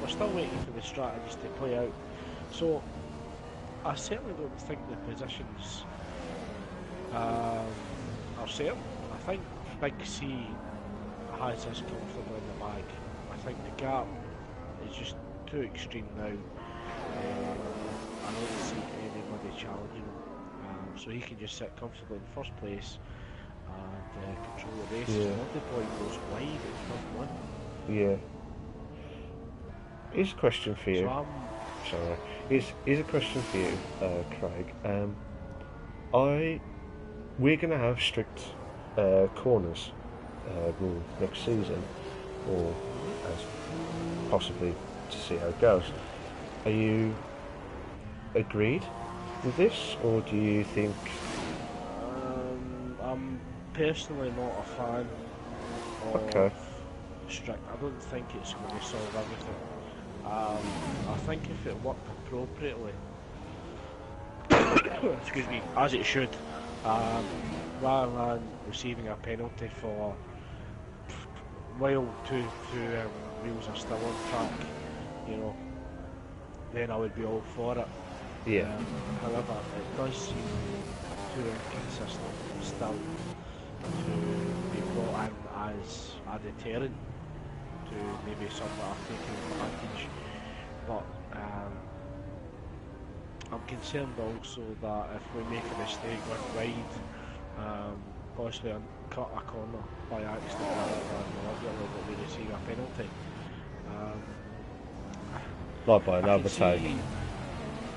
We're still waiting for the strategies to play out. So, I certainly don't think the positions are certain. I think Big C has us comfortably in the bag. I think the gap is just too extreme now. I don't see anybody challenging him. So he can just sit comfortably in first place and control the race. Yeah. Lordy Boy goes wide at turn 1. Yeah. Here's a question for you. So Here's a question for you, Craig. We're going to have strict corners rule next season, or as possibly to see how it goes. Are you agreed with this, or do you think? I'm personally not a fan of strict. I don't think it's going to solve everything. I think if it worked appropriately, excuse me, as it should, rather than receiving a penalty for while two wheels are still on track, you know, then I would be all for it. Yeah. However, it does seem too inconsistent still to be brought in as a deterrent to maybe some that are taking advantage. But I'm concerned also that if we make a mistake going wide, possibly cut a corner by accident rather than deliberately, that we receive a penalty. Like by an overtake.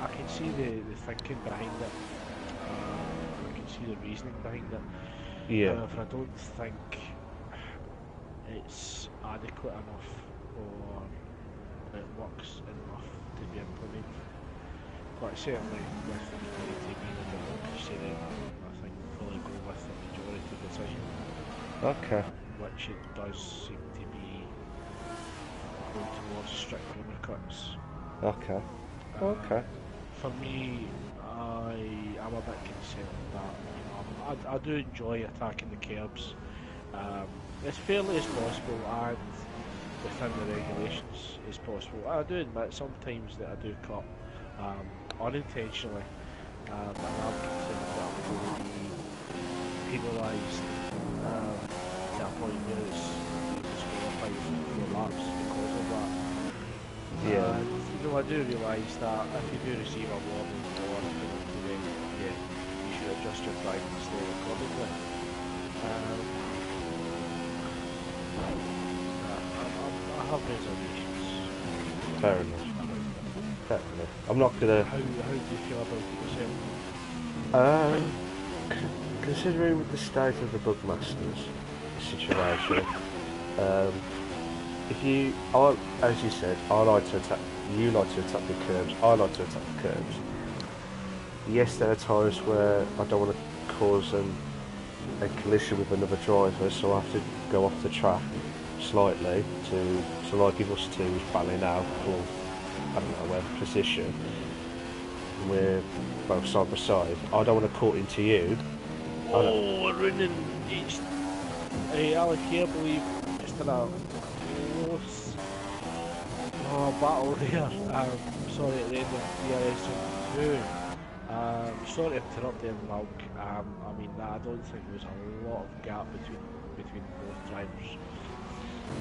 I can see the thinking behind it. I can see the reasoning behind it. Yeah. However, I don't think it's adequate enough for it works enough to be implemented. But certainly with the majority being a democracy, then I think we'll probably go with the majority decision, Okay. which it does seem to be going towards strict corner cuts. Okay. Okay. For me, I am a bit concerned that I do enjoy attacking the curbs as fairly as possible and within the regulations as possible. I do admit sometimes that I do cut unintentionally, and I'm concerned that I'm going to be penalised to a point where it's disqualified for laps because of that. Yeah. And I do realise that if you do receive a warning or a penalty, then yeah, you should adjust your driving style accordingly. I have reservations. Fair enough. Fair enough. I'm not gonna. How do you feel about it yourself? Considering with the state of the Bugmasters situation, if you, as you said, I like to attack. You like to attack the curbs. I like to attack the curbs. Yes, there are times where I don't want to cause a collision with another driver, so I have to go off the track slightly so like if us two is battling out for, I don't know, whatever position. We're both side by side. I don't want to cut into you. Oh, we're running each. Hey, Alec, I believe just in a close battle there. Sorry, at the end of DRS 2. Sorry to interrupt there, Malk. I mean, I don't think there was a lot of gap between both drivers.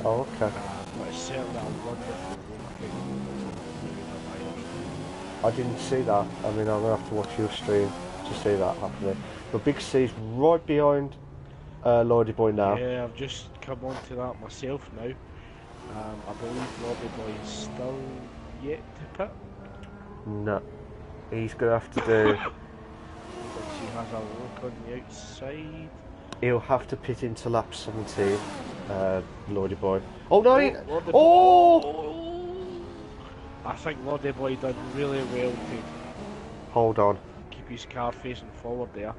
Oh, okay. But it's certainly a wonderful I didn't see that. I mean, I'm gonna have to watch your stream to see that happening. But Big C's right behind Lordy Boy now. Yeah, I've just come on to that myself now. I believe Lordy Boy is still yet to pit. No, he's gonna have to do. Because he has a look on the outside. He'll have to pit into lap 17. Lordy Boy. Oh no! Lordy Oh! I think Lordy Boy done really well to Hold on. keep his car facing forward there.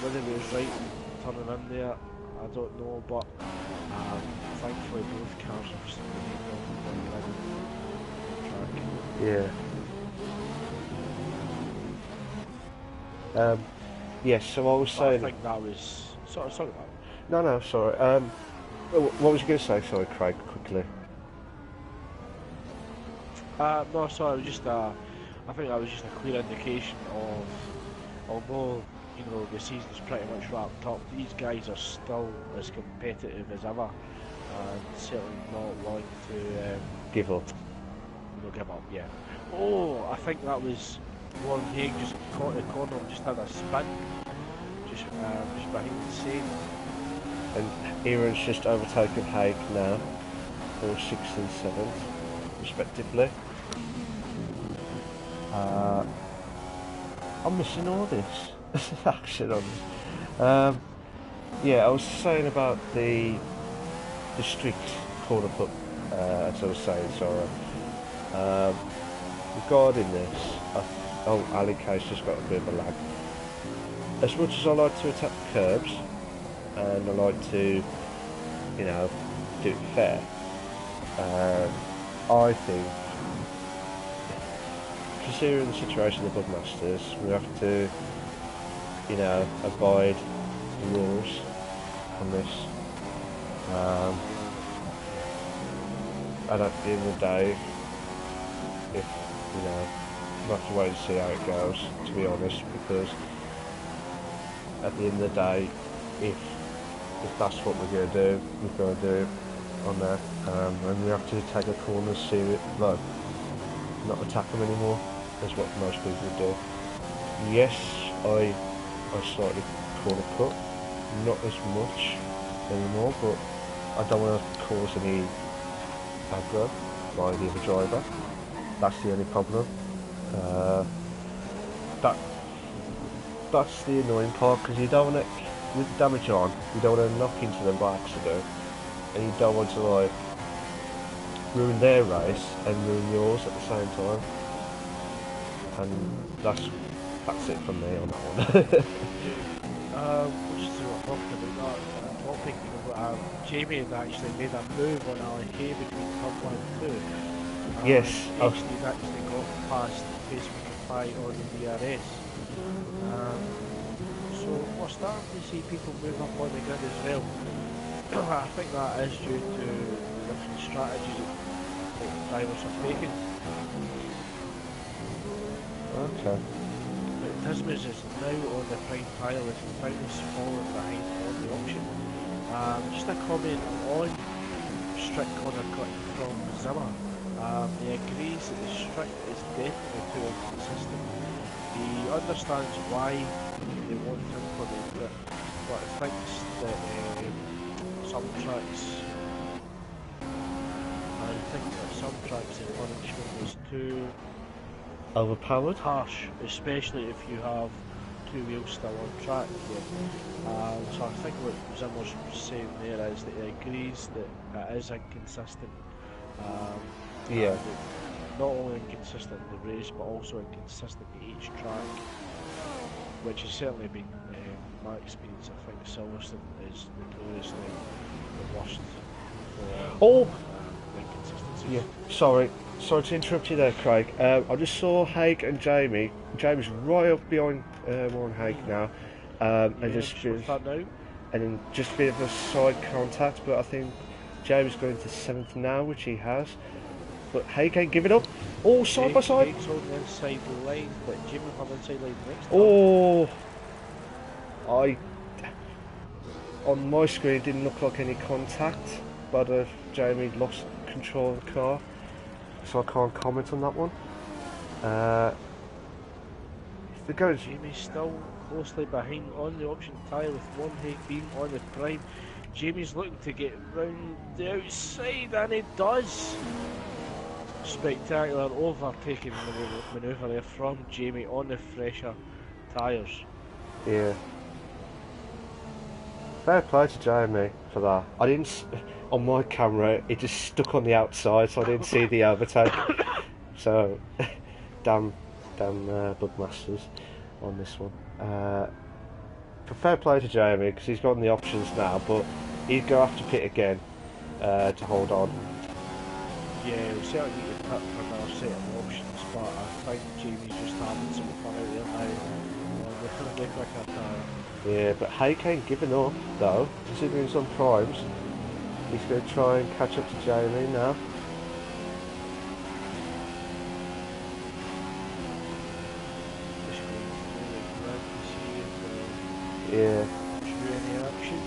Whether he was right turning in there, I don't know, but thankfully both cars are still on the track. Yeah. Yes, so I was But I saying. think that was sorry about No, sorry. What was you going to say? Sorry, Craig, quickly. no, sorry, it was just I think that was just a clear indication of, although the season's pretty much wrapped up, these guys are still as competitive as ever, and certainly not willing to Give up. give up. Yeah. Oh, I think that was Warren Haig just caught the corner, just had a spin, just behind the scene. And Aaron's just overtaken Haig now for 6th and 7th, respectively. I'm missing all this action on this. Yeah, I was saying about the strict corner put, as I was saying, sorry. Regarding this, Ali K's just got a bit of a lag. As much as I like to attack the curbs, and I like to, do it fair, I think, considering the situation of the Bugmasters, we have to, abide the rules on this. And at the end of the day, if, we'll have to wait and see how it goes, to be honest, because at the end of the day, if that's what we're going to do, we're going to do it on there, and we have to take a corner, see it, like, not attack them anymore, is what most people do. Yes, I slightly corner cut, not as much anymore, but I don't want to cause any aggro by the other driver. That's the only problem. That's the annoying part, because you don't want to, with the damage on, you don't want to knock into them by accident, and you don't want to ruin their race and ruin yours at the same time. And that's it from me on that one. We'll just do a talking about that topic. Jamie had actually made a move on LK between turn 1 and 2. Yes. He's actually got past Facebook on the DRS. So we're starting to see people move up on the grid as well. I think that is due to the different strategies that drivers are taking. Okay. But Dismas is now on the prime tyre with Finals falling behind on the option. Just a comment on strict corner cut from Zimmer. He agrees that the strict is definitely too inconsistent. He understands why they want to implement it, but thinks that some tracks the punishment is too Overpowered? harsh, especially if you have two wheels still on track here. So I think what Zimmer's saying there is that he agrees that it is inconsistent. Yeah. and not only inconsistent in the race, but also inconsistent in each track, which has certainly been my experience. I think Silverstone is notoriously the worst for inconsistencies. Yeah. Sorry to interrupt you there, Craig. I just saw Haig and Jamie. Jamie's right up behind Warren Haig now. And just now. and then just a bit of a side contact, but I think Jamie's going to 7th now, which he has. But Haig ain't giving up. Oh, side by side. Haig's on the inside line, but Jimmy will have inside line next time. Oh, on my screen it didn't look like any contact, but Jamie lost control of the car, so I can't comment on that one. If the goes, Jamie's still closely behind on the option tyre with one Haig being on the prime. Jamie's looking to get round the outside, and he does. Spectacular overtaking manoeuvre there from Jamie on the fresher tyres. yeah. Fair play to Jamie for that. I didn't, on my camera, it just stuck on the outside, so I didn't see the overtake. So, damn Bugmasters on this one. But fair play to Jamie, because he's got the options now, but he'd go have to pit again to hold on. Yeah, we certainly need to pit for another set of options, but I think Jamie's just having some fun out there now. They're going to quicker tyre. Yeah, but Haig ain't giving up, though, considering he's on primes. He's going to try and catch up to Jamie now. Just going through the grid to see if Yeah. through any action.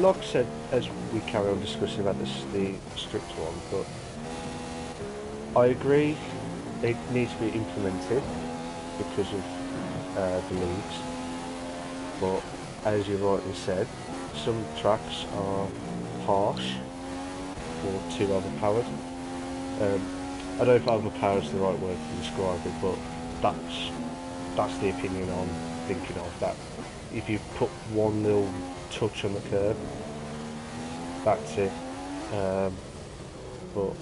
Like I said, as we carry on discussing about the strict one, but I agree it needs to be implemented because of the leagues. But as you rightly said, some tracks are harsh or too overpowered. I don't know if overpowered is the right word to describe it, but that's the opinion I'm thinking of. That if you put one little touch on the curb, that's it. But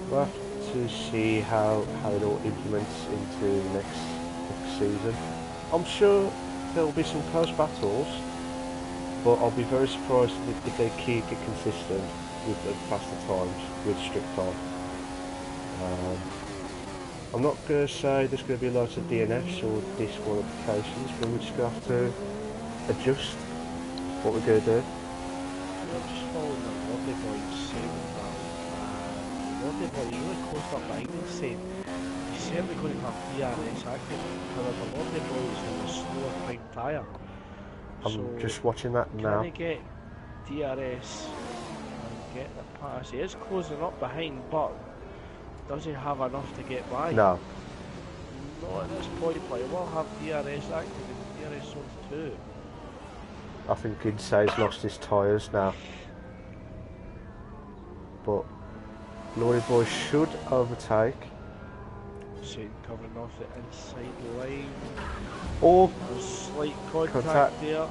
we'll have to see how it all implements into next season. I'm sure there'll be some close battles, but I'll be very surprised if they keep it consistent with the faster times, with strict time. I'm not going to say there's going to be lots of DNFs or disqualifications, but we're just going to have to adjust what we're going to do. I'm just following the Lovely Boy's saying that Lovely Boy's really close up behind him saying he's certainly going to have DRS active. However, Lovely Boy is in a slower prime tyre. I'm just watching that now. Can he get DRS and get the pass? He is closing up behind, but does he have enough to get by? No. Not at this point, but he will have DRS active in DRS zone 2. I think Insay's lost his tyres now. But Lorry Boy should overtake. Satan covering off the inside line. Or A slight contact there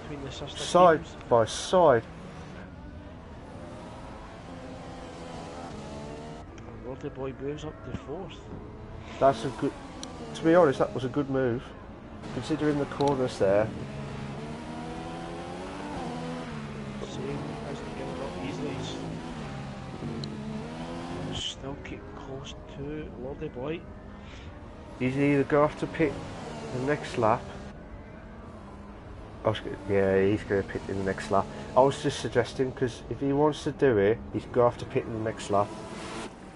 between the sister side teams. by side. Lordy Boy moves up to 4th. That's a good. To be honest, that was a good move, considering the corners there. Same as the getting up easily. Still keep close to Lordy Boy. He's either go off to pit the next lap. Yeah, he's going to pit in the next lap. I was just suggesting, because if he wants to do it, he's going to have to pit in the next lap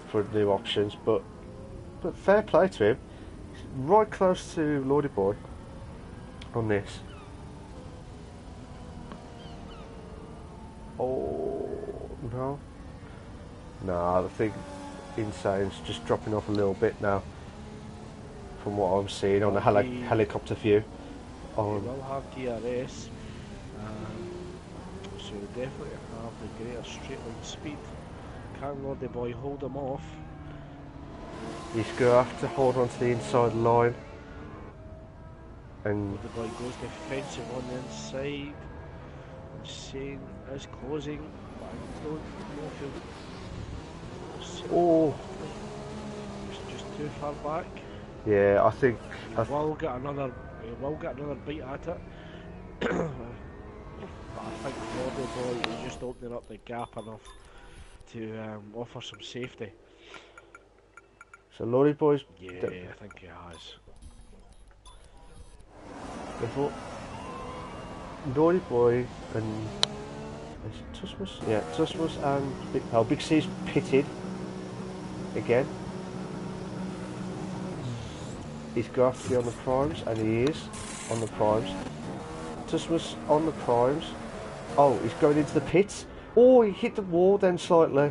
for new options. But fair play to him. He's right close to Lordy Boy on this. Oh no, I think Insane's just dropping off a little bit now, from what I'm seeing on the helicopter view. He will have DRS, so definitely have the greater straight line speed. Can Lordy Boy hold him off? He's going to have to hold on to the inside line. And Lordy Boy goes defensive on the inside. Insane is closing, but I don't know if oh, he's just too far back. yeah, I think He will get another bite at it. But I think Lordy Boy is just opening up the gap enough to offer some safety. so. Lordy Boy's. Yeah, I think he has. Lordy Boy and is it Tusmus? Yeah, Tusmus and Big C's pitted again. He's got to be on the primes, and he is on the primes. Tusmus on the primes. Oh, he's going into the pits. Oh, he hit the wall then slightly.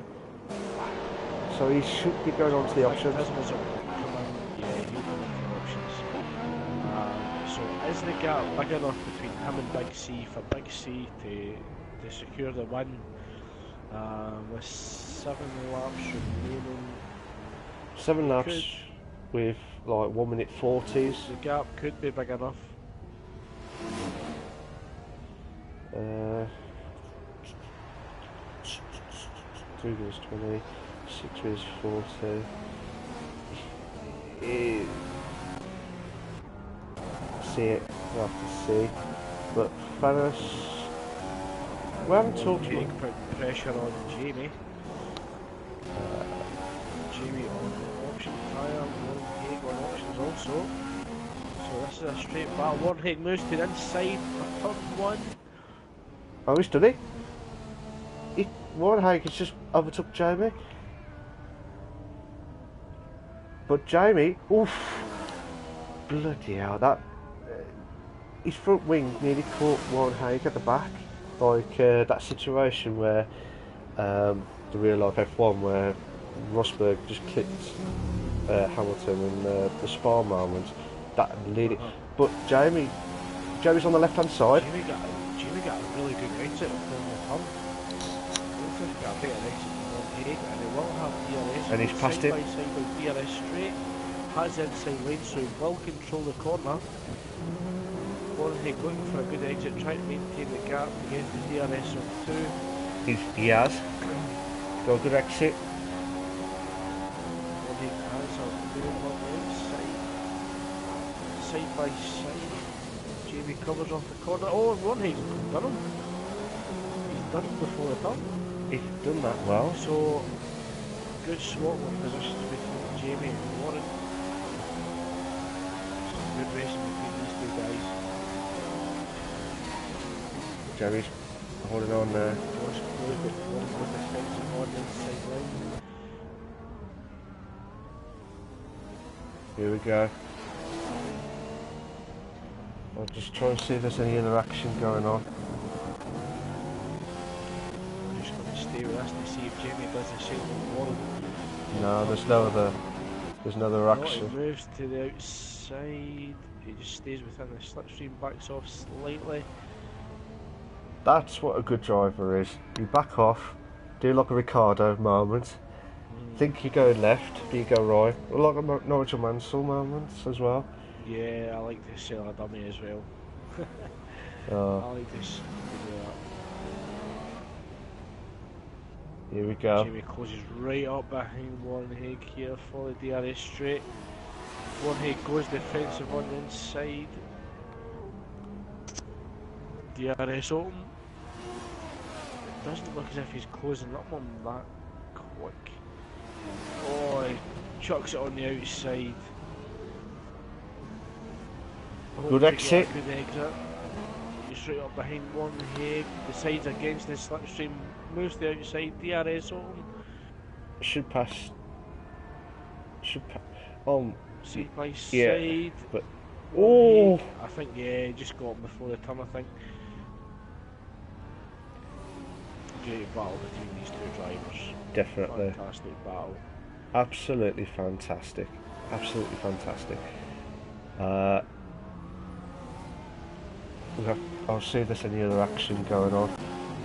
So he should be going on to the options. So is the gap big enough between him and Big C for Big C to secure the win with 7 laps remaining? 7 laps with like 1 minute 40s. The gap could be big enough. 3 minutes 20, 6 minutes 40. See it, we'll have to see. But Thanos, we haven't talked about. Put pressure on Jamie. Jamie on option tyre, Warren on options also. So this is a straight battle. Warren moves to the inside for turn 1. Oh, he's done it. Warren has just overtook Jamie. But Jamie, oof, bloody hell, that his front wing nearly caught Warren Haig at the back, like that situation where the real life F1 where Rosberg just clipped Hamilton and the Spa moment, that leading. But Jamie's on the left hand side. Jamie got a really good exit from the turn. Got a better exit than Warren Haig, and he will have DRS. And he's passed side it. by side with DRS straight. Has inside lane, so he will control the corner. Warren Haig looking for a good exit, trying to maintain the gap against the DRS on 2. He has. Got a good exit. Warren Haig has a good one inside. Side by side. Jamie covers off the corner. Oh, Warren Haig's done him. He's done him before the turn. He's done that well. So, good swap of positions between Jamie and Warren. Some good racing between these two guys. Jamie's holding on there. Josh Close with Warren with defensive on the inside line. Here we go. I'll just try and see if there's any interaction going on. I'm just going to stay with us to see if Jamie does the same with Warren. No, there's no other action. He moves to the outside. He just stays within the slipstream, backs off slightly. That's what a good driver is. You back off, do like a Ricardo moment, think you're going left, but you go right. Well, like a Nigel Mansell moment as well. Yeah, I like to sell a dummy as well. I like to do that. Here we go. Jamie closes right up behind Warrenhaig here for the DRS straight. Warrenhaig goes defensive on the inside. DRS open. It doesn't look as if he's closing up on that quick. Oh, he chucks it on the outside. Good exit. Good exit. He's right up behind Warrenhaig. Decides against the slipstream. Moves to the outside. DRS open. Should pass. Side by Yeah, side. but Warrenhaig, I think, yeah, he just got him before the turn, I think. Great battle between these two drivers. definitely, Fantastic battle. absolutely fantastic, absolutely fantastic. I'll see if there's any other action going on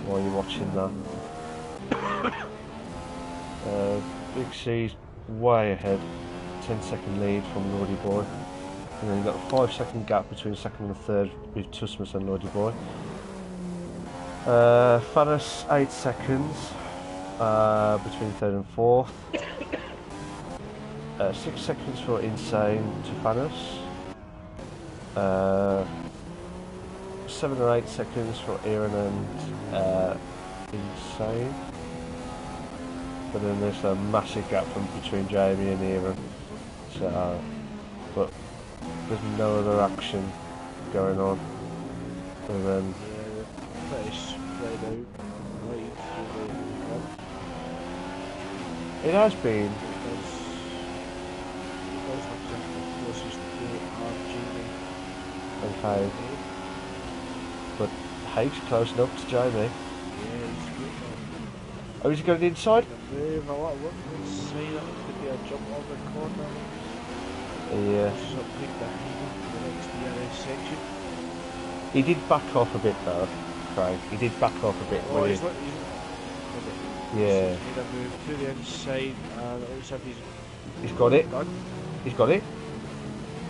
while you're watching that. Big C's way ahead, 10-second lead from Lordy Boy. And then you've got a 5-second gap between second and third with Tusmus and Lordy Boy. Fanas 8 seconds between third and fourth. 6 seconds for Insane to Fanas. 7 or 8 seconds for Aaron and Insane. But then there's a massive gap between Jamie and Aaron. So, but there's no other action going on. And then Pretty spread out right through the grid. it has been. It does look like the closest two are Jamie. Okay, but Haig's close enough to Jamie. Yeah, he's good now. Oh, is he going inside? Move a lot of work inside, that could be a jump on the corner. Yeah. This is a big behind him to the next DRS section. He did back off a bit though, Craig. He did back off a bit. Oh, when he's he- yeah. Yeah, Made a move to the inside and it looks like he's got it. done. He's got it.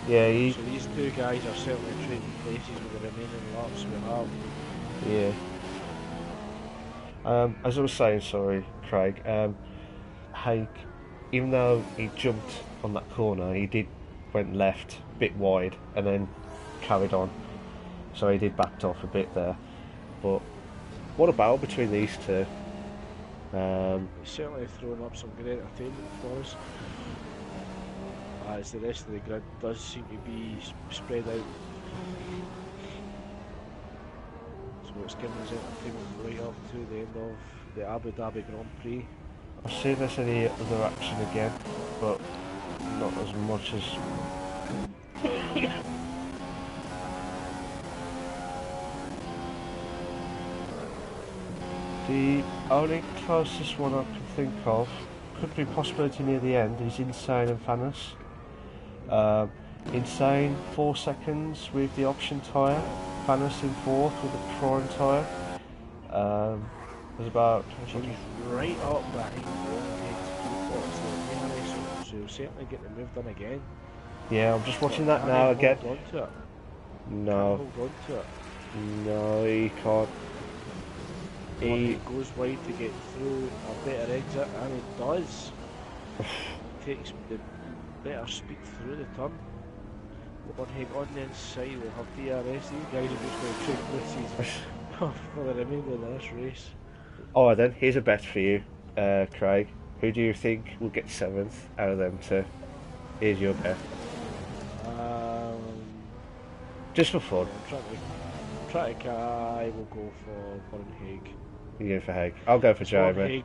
Yeah, So these two guys are certainly trading places with the remaining laps we have. yeah. As I was saying, sorry, Craig. Haig, even though he jumped on that corner, he went left, a bit wide, and then carried on. So he did backed off a bit there. But what a battle between these two. He's certainly throwing up some great entertainment for us. As the rest of the grid does seem to be spread out. So it's giving us entertainment right up to the end of the Abu Dhabi Grand Prix. I'll see if there's any other action again, but not as much as. The only closest one I can think of could be possibility near the end is Insane and Fanas. Insane 4 seconds with the option tyre, Fanas in fourth with the prime tyre. There's about She's right up behind Warrenhaig, so he'll certainly get the move done again. yeah, I'm just watching that Can now he again. hold on to it? No, Hold on to it. no, he can't. He Warrenhaig goes wide to get through a better exit, and he does. Takes the better speed through the turn. Warrenhaig on the inside will have DRS. These guys are just going to trade places for the remainder of this race. Alright then, here's a bet for you, Craig. Who do you think will get 7th out of them two? Here's your bet. Just for fun. I will go for Warrenhaig. You go for Haig. I'll go for Jamie.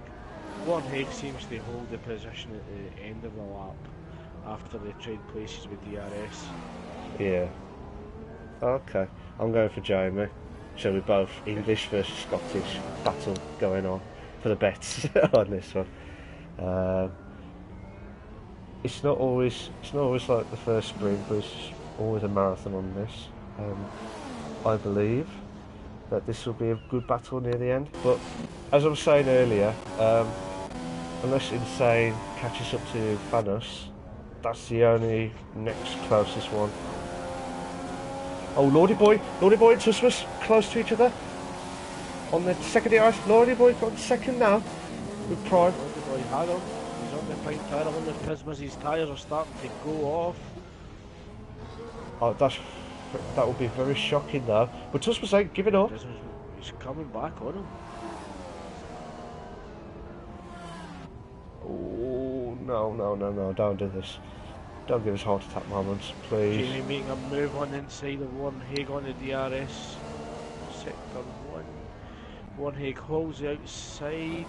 Warrenhaig seems to hold the position at the end of the lap after they trade places with DRS. Yeah. Okay. I'm going for Jamie. So we're both English versus Scottish battle going on for the bets on this one. It's not always like the first sprint, but it's always a marathon on this. I believe that this will be a good battle near the end. But as I was saying earlier, unless Insane catches up to Thanos, that's the only next closest one. Oh, Lordy Boy and Tusmus close to each other. On the second DRS, Lordy Boy got second now. with prime. Boy had him. He's on the pint tyre. I wonder if Pismas' tyres are starting to go off. Oh, that would be very shocking though. But Tusmus ain't giving up. He's coming back on him. Oh no! Don't do this. Don't give us heart attack moments, please. Jamie making a move on the inside of Warren Haig on the DRS. Sector 1. Warren Haig holds the outside.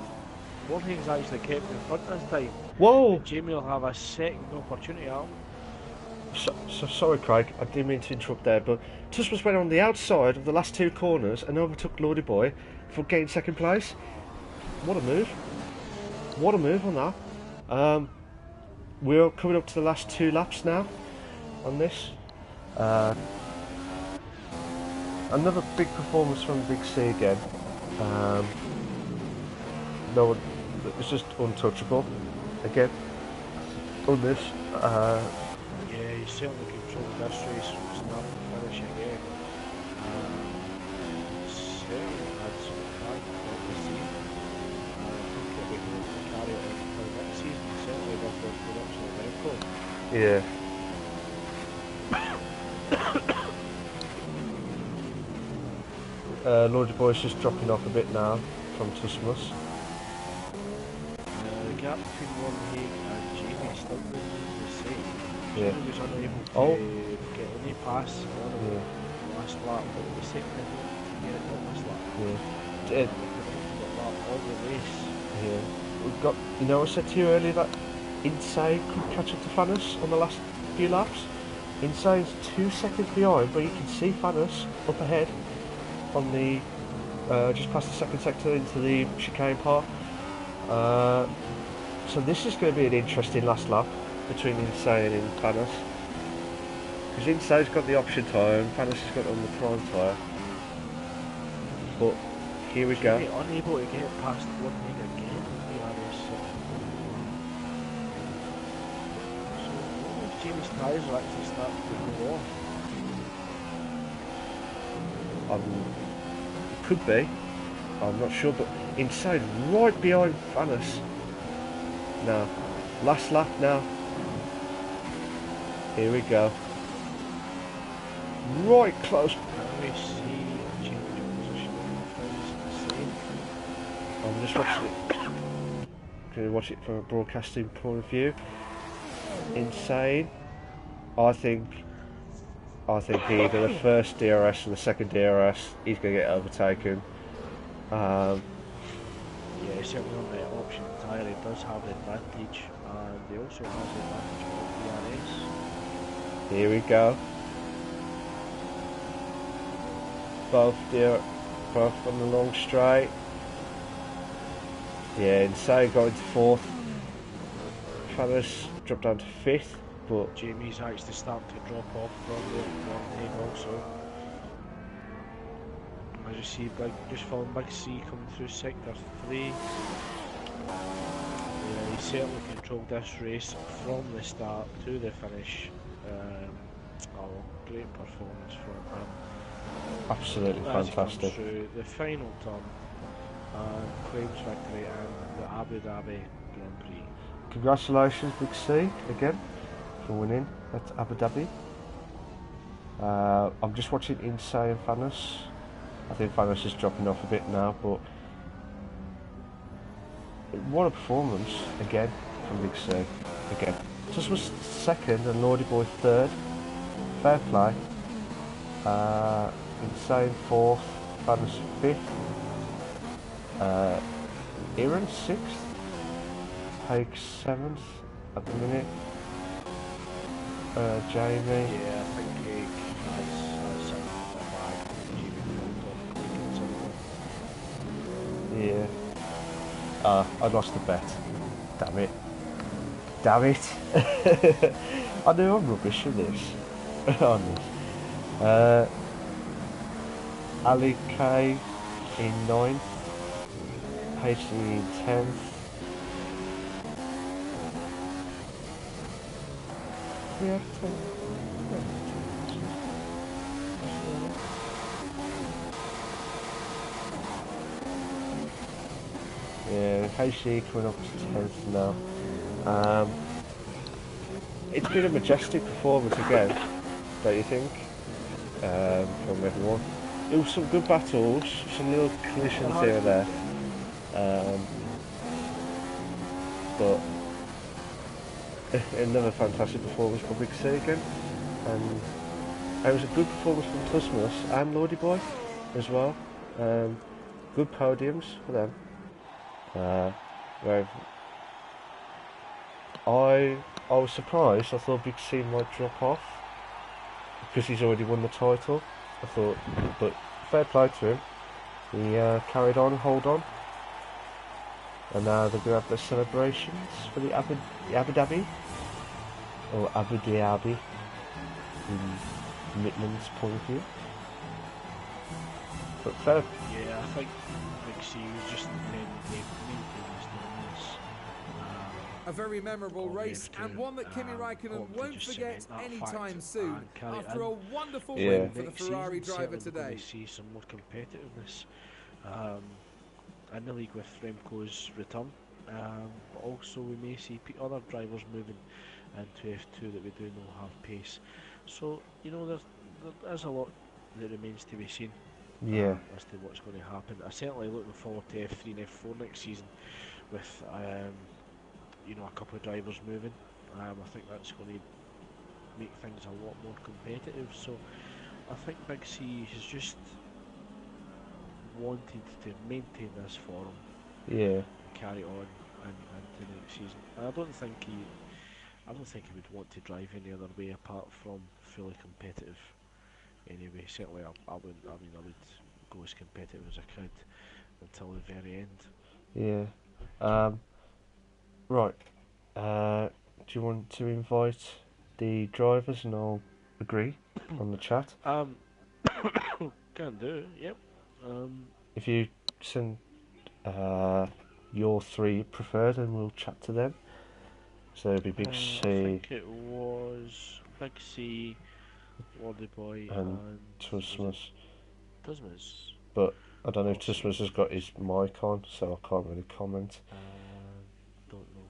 Warren Haig's actually kept in front this time. Whoa! Jamie will have a second opportunity at him. So sorry, Craig. I didn't mean to interrupt there, but Tusmus went on the outside of the last two corners and overtook Lordy Boy for getting second place. What a move! What a move on that. We're coming up to the last 2 laps now on this. Another big performance from Big C again. No one, it was just untouchable again on this. Yeah, he certainly controlled this race from start to finish again. Certainly had some fun this season. I think he'll be able to carry it on for next season, certainly with the production of record. Yeah. Lordy Boy's just dropping off a bit now from Tusmus. The gap between Warren Haig and Jamie still remains the same. Yeah. Jamie was unable to get any pass on him Yeah. last lap, but the second to get it on this lap. Yeah. All the race. Yeah. We've got, you know, I said to you earlier that Insane could catch up to Fanis on the last few laps. Insane's 2 seconds behind, but you can see Fanis up ahead on the just past the second sector into the chicane part. So this is going to be an interesting last lap between Insane and Fanis, because Insane's got the option tyre and Fanis has got it on the prime tyre. But here we go. Jamie unable to get past one thing again in the RS. So I wonder if Jamie's tyres are actually starting to go off. It could be. I'm not sure, but Insane right behind Fanis. Now, last lap now. Here we go. Right close. Can we see a change of position in the same? I'm just watching it. Going to watch it from a broadcasting point of view. Insane. I think either the first DRS or the second DRS, he's going to get overtaken. Yeah, certainly on the option tyre, he does have the advantage, and he also has the advantage of DRS. Here we go. Both on the long straight. Yeah, Insane got into 4th. Fanis dropped down to 5th, but Jamie's actually starting to drop off from the one leg also. As you see, just following Big C coming through sector 3. Yeah, he certainly controlled this race from the start to the finish. Great performance from him. absolutely As he comes fantastic. through the final turn and claims victory in the Abu Dhabi Grand Prix. Congratulations, Big C, again, for winning at Abu Dhabi. I'm just watching Insane Fanis. I think Fanis is dropping off a bit now, but what a performance again from Big C. Again, just was second and Lordy Boy third. Fair play. Insane 4th, Fanis 5th. Aaron 6th. Haig 7th at the minute. Jamie. Yeah, I think Craig has something in the bag. Jamie pulled off Craig and something. Yeah. I lost the bet. Damn it. Damn it. I know I'm rubbish at this. On this. Ali K in 9th. HD in 10th. We have 10. Yeah, HD coming up to 10th now. It's been a majestic performance again, don't you think? From everyone. There was some good battles, some little collisions here and there. But another fantastic performance from Big C again. And it was a good performance from Tusmus and Lordy Boy as well. Good podiums for them. Where I was surprised. I thought Big C might drop off because he's already won the title. I thought, but fair play to him. He carried on, hold on, and now they're going to have their celebrations for the Abu Dhabi or Abu Dhabi in Midland's point of view. But fair. Yeah, I think Big C was just intending to maintain his dominance. A very memorable Got race, him and to, one that Kimi Raikkonen hope to won't just forget cement that anytime fact soon and carry it after in. a wonderful Yeah. win for the Next Ferrari season, driver certainly we're going today. to see some more competitiveness in the league with Remco's return. But also we may see other drivers moving into F2 that we do know have pace. So, you know, there is a lot that remains to be seen. Yeah. As to what's going to happen. I'm certainly looking forward to F3 and F4 next season with you know, a couple of drivers moving. I think that's going to make things a lot more competitive. So I think Big C has just wanted to maintain this form, Yeah. carry on into next season. And I don't think he would want to drive any other way apart from fully competitive. Anyway, certainly I would go as competitive as I could until the very end. Yeah. Right. Do you want to invite the drivers and I'll agree on the chat? Can do, yep. If you send your three preferred and we'll chat to them. So it'll be Big I C think it was Big C, Lordy Boy, and and Tusmus. Tusmus. But I don't know if Tusmus has got his mic on, so I can't really comment. Don't know.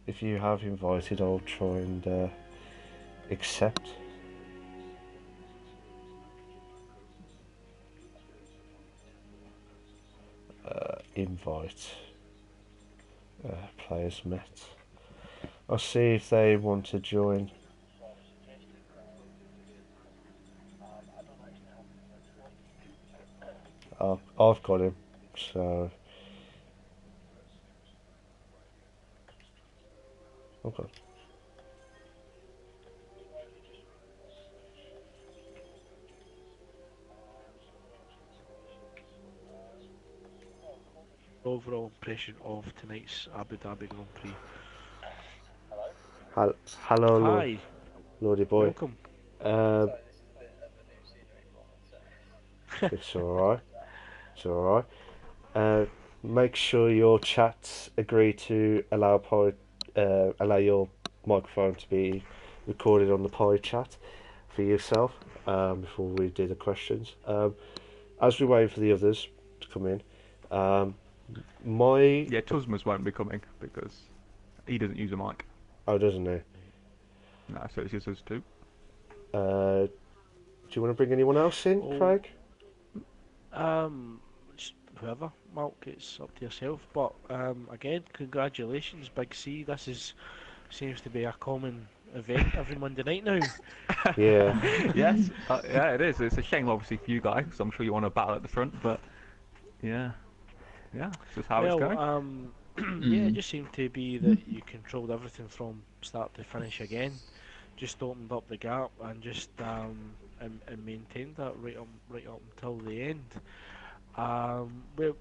If you have invited, I'll try and accept. Invite players met. I'll see if they want to join. I've got him, so okay. Overall impression of tonight's Abu Dhabi Grand Prix. Hello, Hi, Lordy Boy. welcome. It's alright. It's alright. Make sure your chats agree to allow your microphone to be recorded on the Pi chat for yourself before we do the questions. As we wait for the others to come in, Yeah, Tusmus won't be coming because he doesn't use a mic. Oh, doesn't he? No, so it's just us two. Do you want to bring anyone else in, Craig? Just whoever, Mark, it's up to yourself. But again, congratulations, Big C. This seems to be a common event every Monday night now. Yeah. Yes, yeah, it is. It's a shame, obviously, for you guys, because I'm sure you want to battle at the front, but yeah, it's just how it's going. Yeah, it just seemed to be that you controlled everything from start to finish again. Just opened up the gap and just and maintained that right up until the end.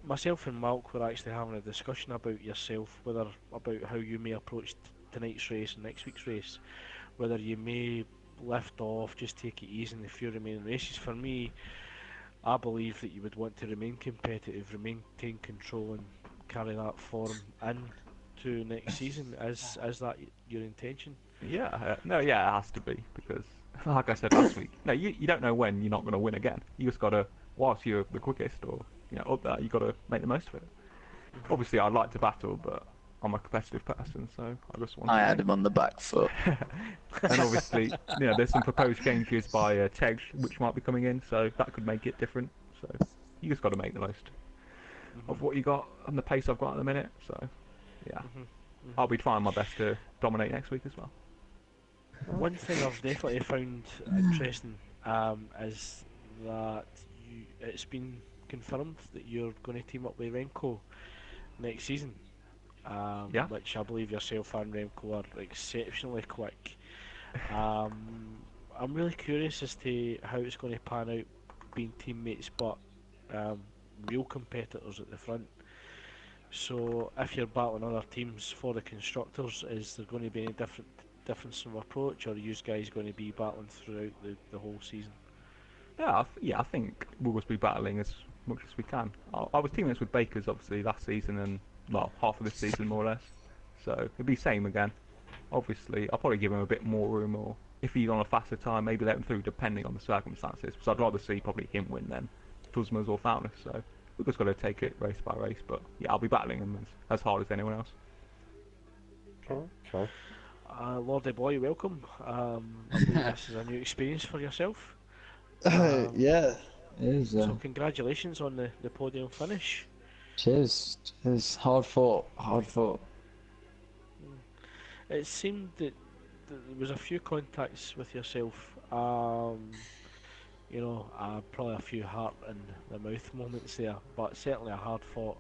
Myself and Malk were actually having a discussion about yourself, about how you may approach tonight's race and next week's race, whether you may lift off, just take it easy in the few remaining races. For me, I believe that you would want to remain competitive, maintain control, and carry that form into next season. Is that your intention? Yeah, no, yeah, it has to be, because, like I said last week, no, you don't know when you're not going to win again. You just got to, whilst you're the quickest, or up there, you got to make the most of it. Obviously, I'd like to battle, but I'm a competitive person, so I just want. I had him on the back foot. And obviously, there's some proposed changes by Tej, which might be coming in, so that could make it different. So you just got to make the most of what you got and the pace I've got at the minute. So yeah, I'll be trying my best to dominate next week as well. One thing I've definitely found interesting is that it's been confirmed that you're going to team up with Remco next season. Yeah. Which I believe yourself and Remco are exceptionally quick. I'm really curious as to how it's going to pan out being teammates, but real competitors at the front. So if you're battling other teams for the constructors, is there going to be any difference of approach, or are you guys going to be battling throughout the whole season? Yeah, I think we'll just be battling as much as we can. I was teammates with Bakers obviously last season and half of this season more or less. So it'll be same again. Obviously, I'll probably give him a bit more room, or if he's on a faster time, maybe let him through depending on the circumstances. Because I'd rather see probably him win than Tuzmas or Foulness. So we've just got to take it race by race. But yeah, I'll be battling him as hard as anyone else. Okay. Lordy boy, welcome. I believe this is a new experience for yourself. Yeah, it is. So congratulations on the podium finish. Cheers. Cheers. Hard fought. Hard fought. It seemed that there was a few contacts with yourself. Probably a few heart in the mouth moments there, but certainly a hard fought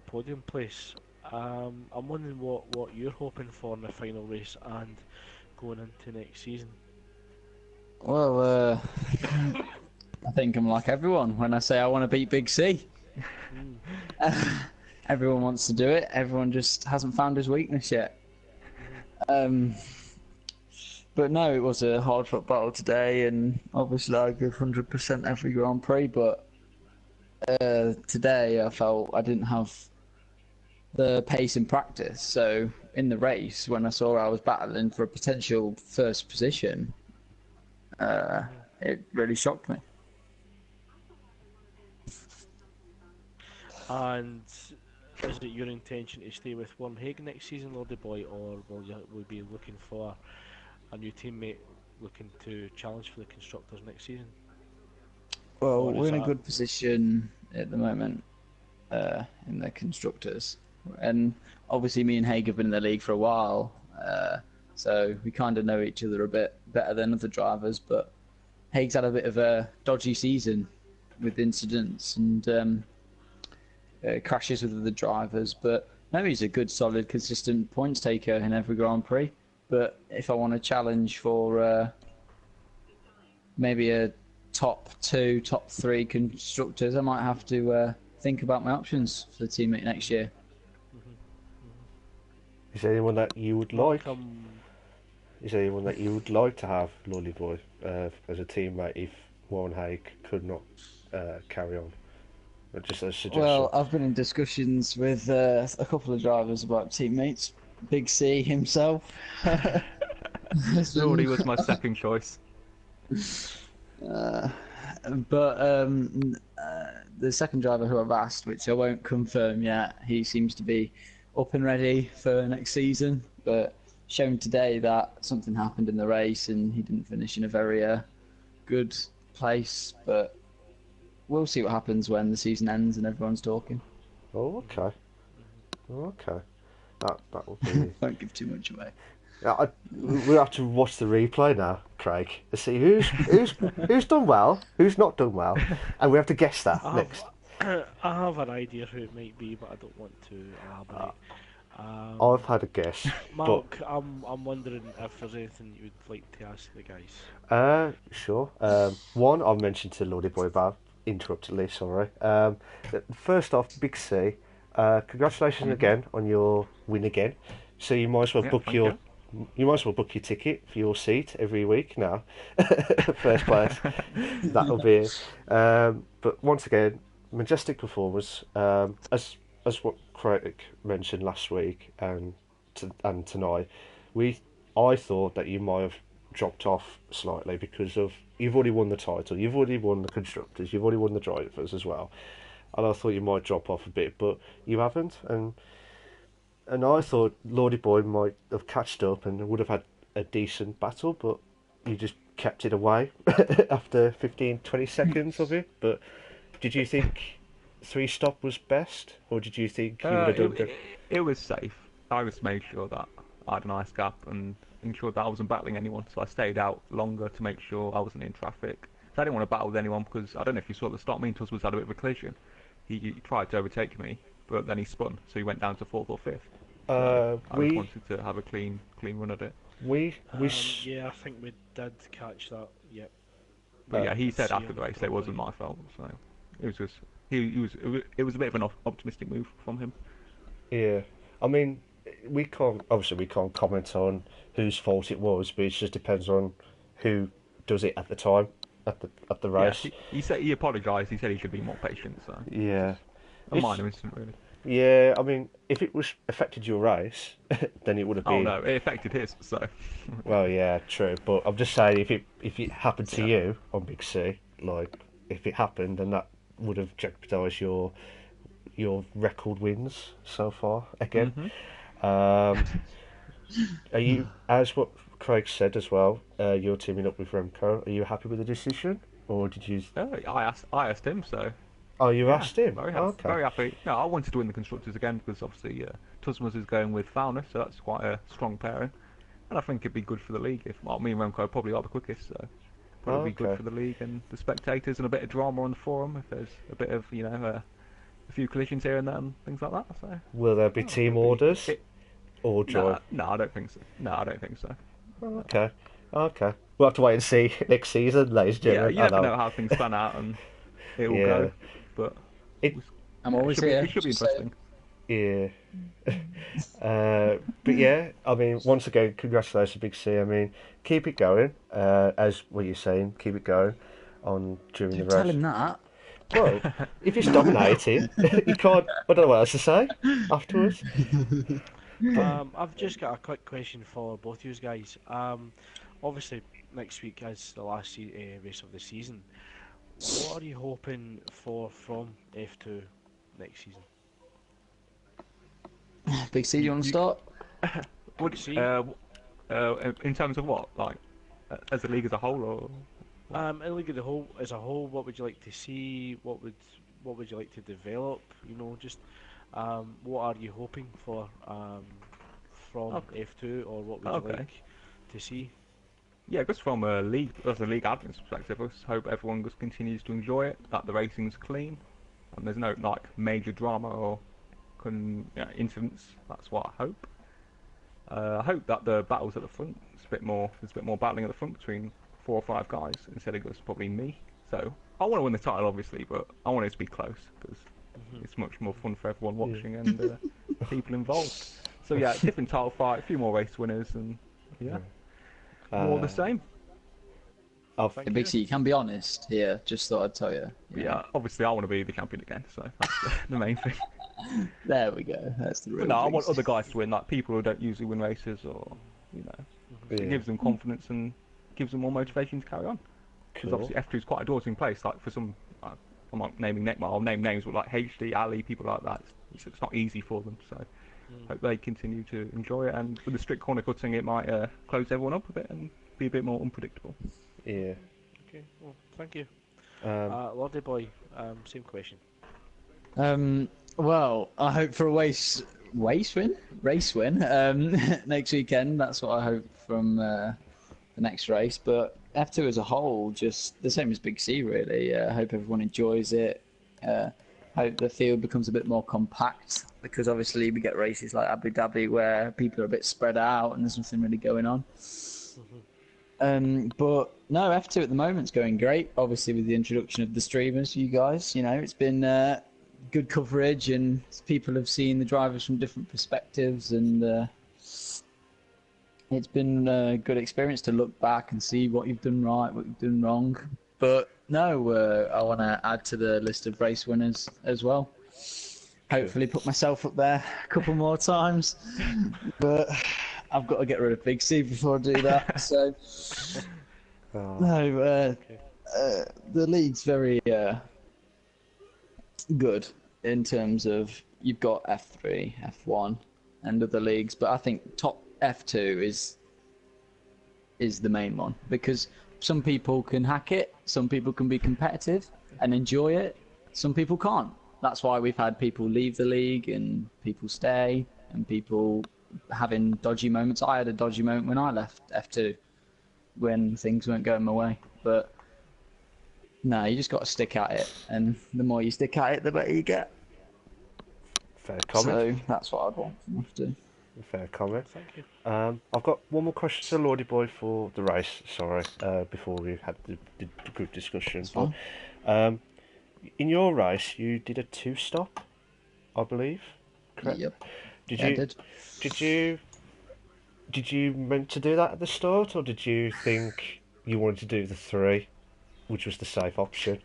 podium place. I'm wondering what you're hoping for in the final race and going into next season. Well, I think I'm like everyone when I say I want to beat Big C. Everyone wants to do it. Everyone just hasn't found his weakness yet. But no, it was a hard-fought battle today, and obviously I give 100% every Grand Prix. But today I felt I didn't have the pace in practice. So in the race, when I saw I was battling for a potential first position, it really shocked me. And is it your intention to stay with Wormhagen next season, Lordy Boy, or will you be looking for a new teammate looking to challenge for the constructors next season? Well, we're in a good position at the moment in the constructors, and obviously me and Haig have been in the league for a while, so we kind of know each other a bit better than other drivers. But Haig's had a bit of a dodgy season with incidents and crashes with other drivers, but no, he's a good, solid, consistent points taker in every Grand Prix. But if I want to challenge for maybe a top 2, top 3 constructors, I might have to think about my options for the teammate next year. Is there anyone that you would like? Is there anyone that you would like to have, Lolly Boy, as a teammate if Warren Haig could not carry on? Just a suggestion. Well, I've been in discussions with a couple of drivers about teammates. Big C himself. Lordy was my second choice. But the second driver who I've asked, which I won't confirm yet, he seems to be up and ready for next season. But shown today that something happened in the race and he didn't finish in a very good place. But we'll see what happens when the season ends and everyone's talking. Oh, okay. That will be. Won't give too much away. Yeah, we'll have to watch the replay now, Craig, to see who's done well, who's not done well, and we have to guess that next. I have an idea who it might be, but I don't want to elaborate. I've had a guess. Mark, I'm wondering if there's anything you would like to ask the guys. Sure. One, I've mentioned to Lordy Boy about interruptedly, sorry. First off, Big C, congratulations again on your win again. So you might as well book your ticket for your seat every week now. First place. That'll be it. But once again, majestic performance. As what Craig mentioned last week and tonight, I thought that you might have dropped off slightly because of you've already won the title, you've already won the constructors, you've already won the drivers as well, and I thought you might drop off a bit, but you haven't, and I thought Lordy Boy might have catched up and would have had a decent battle, but you just kept it away after 15-20 seconds of it. But did you think 3-stop was best, or did you think you would have done good? It was safe. I just made sure that I had a nice gap and ensured that I wasn't battling anyone, so I stayed out longer to make sure I wasn't in traffic. So I didn't want to battle with anyone because I don't know if you saw at the start, me and Tuss had a bit of a collision. He tried to overtake me, but then he spun, so he went down to 4th or 5th. So I just wanted to have a clean run at it. Yeah, I think we did catch that. Yep. But yeah, he said after the race it wasn't my fault, so it was just it was a bit of an optimistic move from him. Yeah, I mean, we can't comment on whose fault it was, but it just depends on who does it at the time at the race. Yeah, he said he apologised. He said he should be more patient. So yeah, a minor incident really. Yeah, I mean, if it was affected your race, then it would have been. Oh no, it affected his. So. Well, yeah, true. But I'm just saying, if it happened to you on Big C, like if it happened, then that would have jeopardised your record wins so far again. Mm-hmm. Are you, as what Craig said as well? You're teaming up with Remco. Are you happy with the decision, or did you? I asked him so. Oh, you asked him? Very happy. Okay. Very happy. No, I wanted to win the constructors again because obviously Tusmus is going with Fauna, so that's quite a strong pairing. And I think it'd be good for the league if me and Remco probably are the quickest, so probably be good for the league and the spectators and a bit of drama on the forum if there's a bit of a few collisions here and there and things like that. So will there be team orders or joy? No, I don't think so. No, I don't think so. Okay. We'll have to wait and see next season, ladies and gentlemen. Yeah, you never know how things pan out and it will go. But I'm always here. It should be interesting. Yeah. But yeah, I mean, once again, congratulations to Big C. I mean, keep it going. As what you're saying, keep it going during the race. Tell him that. Well, if he's dominating, you can't. I don't know what else to say afterwards. I've just got a quick question for both you guys. Obviously, next week is the last race of the season. What are you hoping for from F2 next season? Big C, do you want to start? In terms of what, like, as a league as a whole, or? In the league as a whole, what would you like to see? What would you like to develop? Just what are you hoping for from F2, or what would you like to see? Yeah, just from as a league admin's perspective, I just hope everyone just continues to enjoy it, that the racing's clean, and there's no major drama or incidents. That's what I hope. I hope that the battles at the front, there's a bit more battling at the front between 4 or 5 guys instead of just probably me. So I want to win the title, obviously, but I want it to be close because it's much more fun for everyone watching and people involved. So yeah, different title fight, a few more race winners, and more the same. Big C, you can be honest here. Just thought I'd tell you. Yeah, obviously I want to be the champion again, so that's the main thing. There we go. That's the real. No, I want other guys to win, like people who don't usually win races, or it gives them confidence and gives them more motivation to carry on. Because obviously F2 is quite a daunting place. Like for some, I'm not naming I'll name names, but like HD, Ali, people like that. It's not easy for them. So hope they continue to enjoy it. And with the strict corner cutting, it might close everyone up a bit and be a bit more unpredictable. Yeah. Okay. Well, thank you. Lordy Boy, same question. Well, I hope for a race win next weekend. That's what I hope from the next race. But F2 as a whole, just the same as Big C, really. I hope everyone enjoys it. Hope the field becomes a bit more compact, because obviously we get races like Abu Dhabi where people are a bit spread out and there's nothing really going on. But no, F2 at the moment's going great. Obviously, with the introduction of the streamers, you guys, it's been good coverage, and people have seen the drivers from different perspectives, and it's been a good experience to look back and see what you've done right, what you've done wrong. But no, I want to add to the list of race winners as well. Hopefully put myself up there a couple more times. But I've got to get rid of Big C before I do that. So Oh, no, the league's very good in terms of you've got F3, F1, and other leagues, but I think top F2 is the main one because some people can hack it, some people can be competitive and enjoy it, some people can't. That's why we've had people leave the league and people stay and people having dodgy moments. I had a dodgy moment when I left F2 when things weren't going my way, but no, you just got to stick at it, and the more you stick at it, the better you get. fair comment. So that's what I'd want from F2. Fair comment. Thank you. I've got one more question to Lordy Boy for the race. Sorry, before we had the group discussion. That's fine. In your race, you did a 2-stop, I believe. Correct. Yep. Did Yeah, you? I did. Did you meant to do that at the start, or did you think you wanted to do the 3, which was the safe option?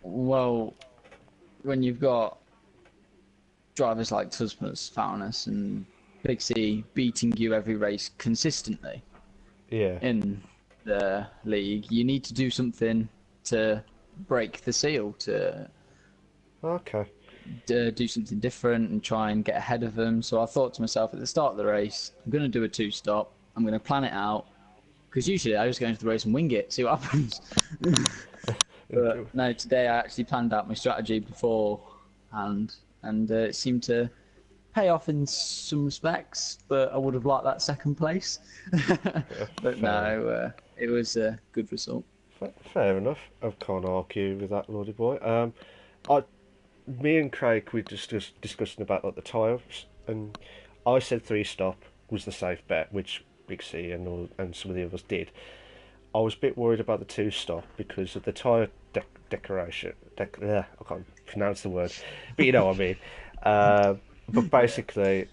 Well, when you've got drivers like Tusmus, Faunus, and Big C beating you every race consistently Yeah. in the league, you need to do something to break the seal, to Okay. do something different and try and get ahead of them. So I thought to myself at the start of the race, I'm going to do a 2-stop. I'm going to plan it out because usually I just go into the race and wing it, see what happens. But no, today I actually planned out my strategy beforehand, and it seemed to pay off in some respects. But I would have liked that second place. But no, it was a good result. Fair enough. I can't argue with that, Lordy Boy. Me and Craig we just discussing about like the tyres, and I said 3-stop was the safe bet, which Big C and some of the others did. I was a bit worried about the 2-stop because of the tyre decoration. I can't pronounce the word, but you know what I mean. But basically,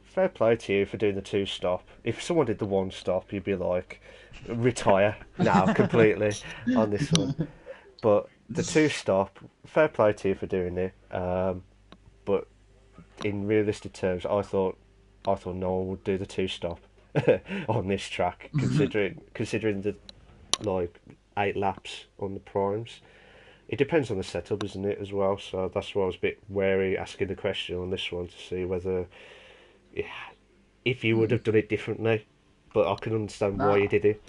fair play to you for doing the 2-stop. If someone did the 1-stop, you'd be like, retire now completely on this one. But the 2-stop, fair play to you for doing it. But in realistic terms, I thought no one would do the 2-stop on this track, considering the like 8 laps on the primes. It depends on the setup, isn't it, as well? So that's why I was a bit wary asking the question on this one to see whether if you would have done it differently. But I can understand why you did it.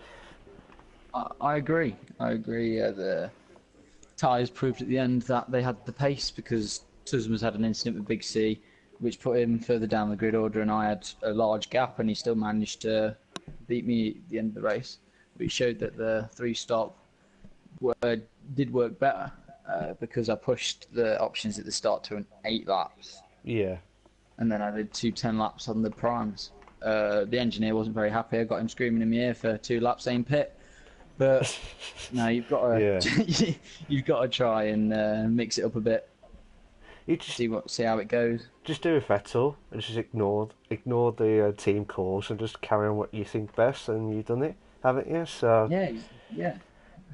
I agree. The tyres proved at the end that they had the pace because Tusmus had an incident with Big C, which put him further down the grid order, and I had a large gap, and he still managed to beat me at the end of the race. But it showed that the 3-stop did work better because I pushed the options at the start to an 8 laps. Yeah. And then I did 2 10 laps on the primes. The engineer wasn't very happy. I got him screaming in my ear for 2 laps saying pit. But no, you've got to you've got to try and mix it up a bit. You just See how it goes. just do a Vettel and just ignore the team calls and just carry on what you think best, and you've done it, haven't you? So Yeah.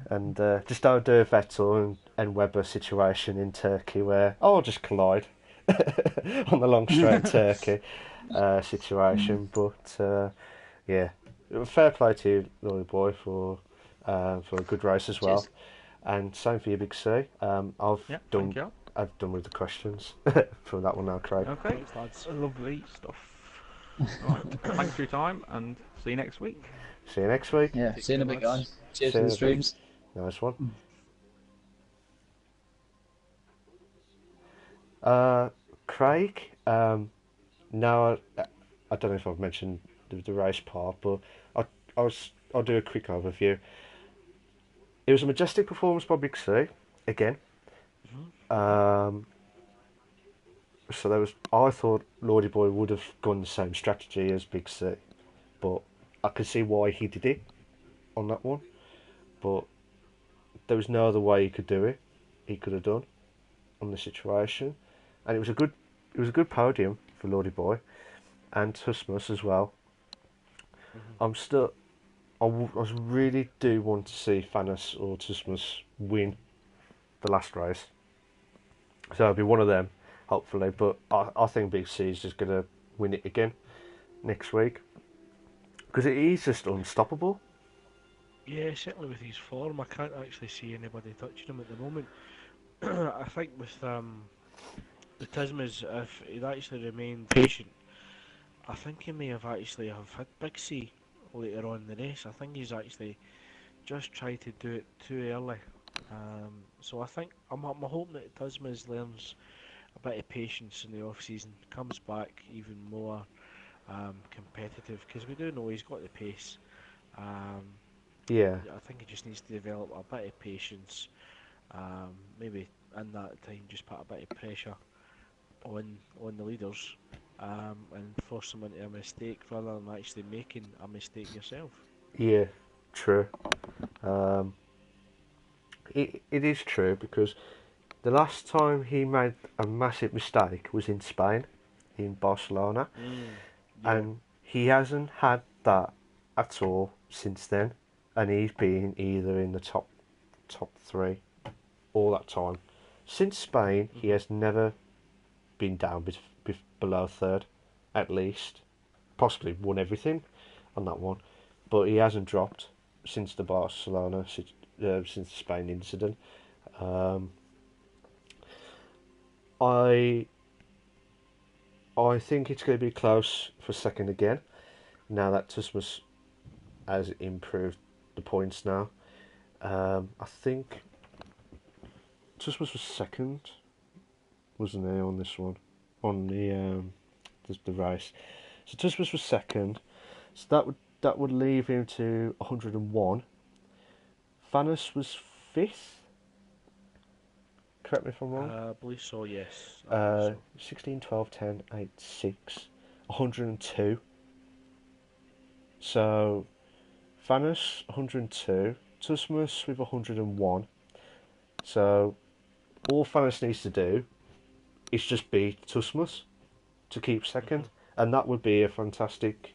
and just don't do a Vettel and Webber situation in Turkey where I'll just collide on the long straight Turkey situation. But yeah, fair play to you, Lordy Boy, for a good race as well. Cheers. And same for you, Big C. Thank you. I've done with the questions for that one now, Craig. Okay, Thanks, lads. lovely stuff. Right, thanks for your time, and see you next week. See you next week. Yeah. See you in a bit, guys. Cheers See for you the in a bit. streams. Nice one. Craig, now I don't know if I've mentioned the race part, but I'll do a quick overview. It was a majestic performance by Big C again. So I thought Lordy Boy would have gone the same strategy as Big C, but I could see why he did it on that one. But there was no other way he could do it. He could have done on the situation, and it was a good podium for Lordy Boy and Tusmus as well. I really do want to see Faunus or Tusmus win the last race. So it'll be one of them, hopefully. But I think Big C is just going to win it again. next week, because it is just unstoppable. Yeah, certainly with his form, I can't actually see anybody touching him at the moment. I think with Tismas, if he'd actually remained patient, I think he may have actually have hit Big C later on in the race. I think he's actually just tried to do it too early. So I think I'm hoping that Tismas learns a bit of patience in the off season, comes back even more competitive, because we do know he's got the pace. Um, Yeah, I think he just needs to develop a bit of patience. Maybe in that time, just put a bit of pressure on the leaders, and force them into a mistake rather than actually making a mistake yourself. yeah, true. Um, it is true, because the last time he made a massive mistake was in Spain, in Barcelona, Yeah. and he hasn't had that at all since then, and he's been either in the top three all that time. Since Spain, he has never been down below third, at least. Possibly won everything on that one, but he hasn't dropped since the Barcelona, since the Spain incident. Um, I I think it's going to be close for second again. Now that Tusmus has improved the points now. I think Tusmus was second, wasn't he, on this one, on the race. So Tusmus was second. So that would leave him to 101. Fanus was fifth. Correct me if I'm wrong. I believe so, yes. I believe so. 16, 12, 10, 8, 6, 102. So Fanus 102, Tusmus with 101. So all Fanus needs to do is just beat Tusmus to keep second, and that would be a fantastic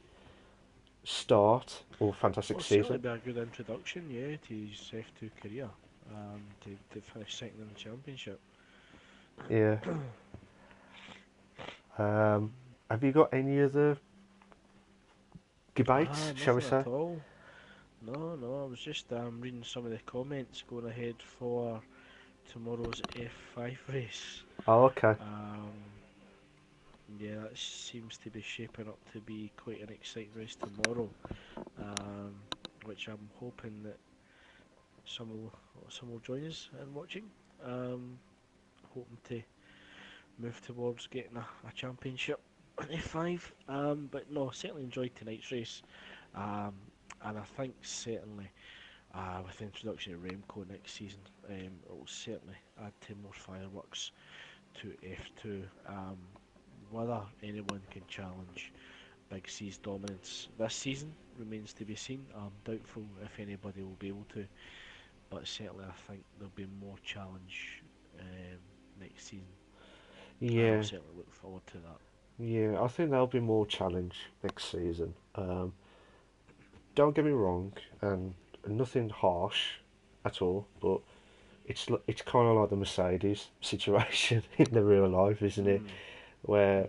start or fantastic Well, season. certainly be a good introduction, yeah, to his F2 career, to finish second in the championship. Yeah. Have you got any other debates, shall we Nothing say? at all. No, I was just reading some of the comments going ahead for tomorrow's F5 race. Oh, okay. Yeah, that seems to be shaping up to be quite an exciting race tomorrow, which I'm hoping that some will join us in watching. Hoping to move towards getting a championship in F5. But no, certainly enjoyed tonight's race, and I think certainly with the introduction of Remco next season, it will certainly add to more fireworks to F2. Whether anyone can challenge Big C's dominance this season remains to be seen. I'm doubtful if anybody will be able to, but certainly I think there'll be more challenge next season. Yeah. I'll certainly look forward to that. Yeah, I think there'll be more challenge next season. Don't get me wrong, and nothing harsh at all, but it's kind of like the Mercedes situation in the real life, isn't it? Where,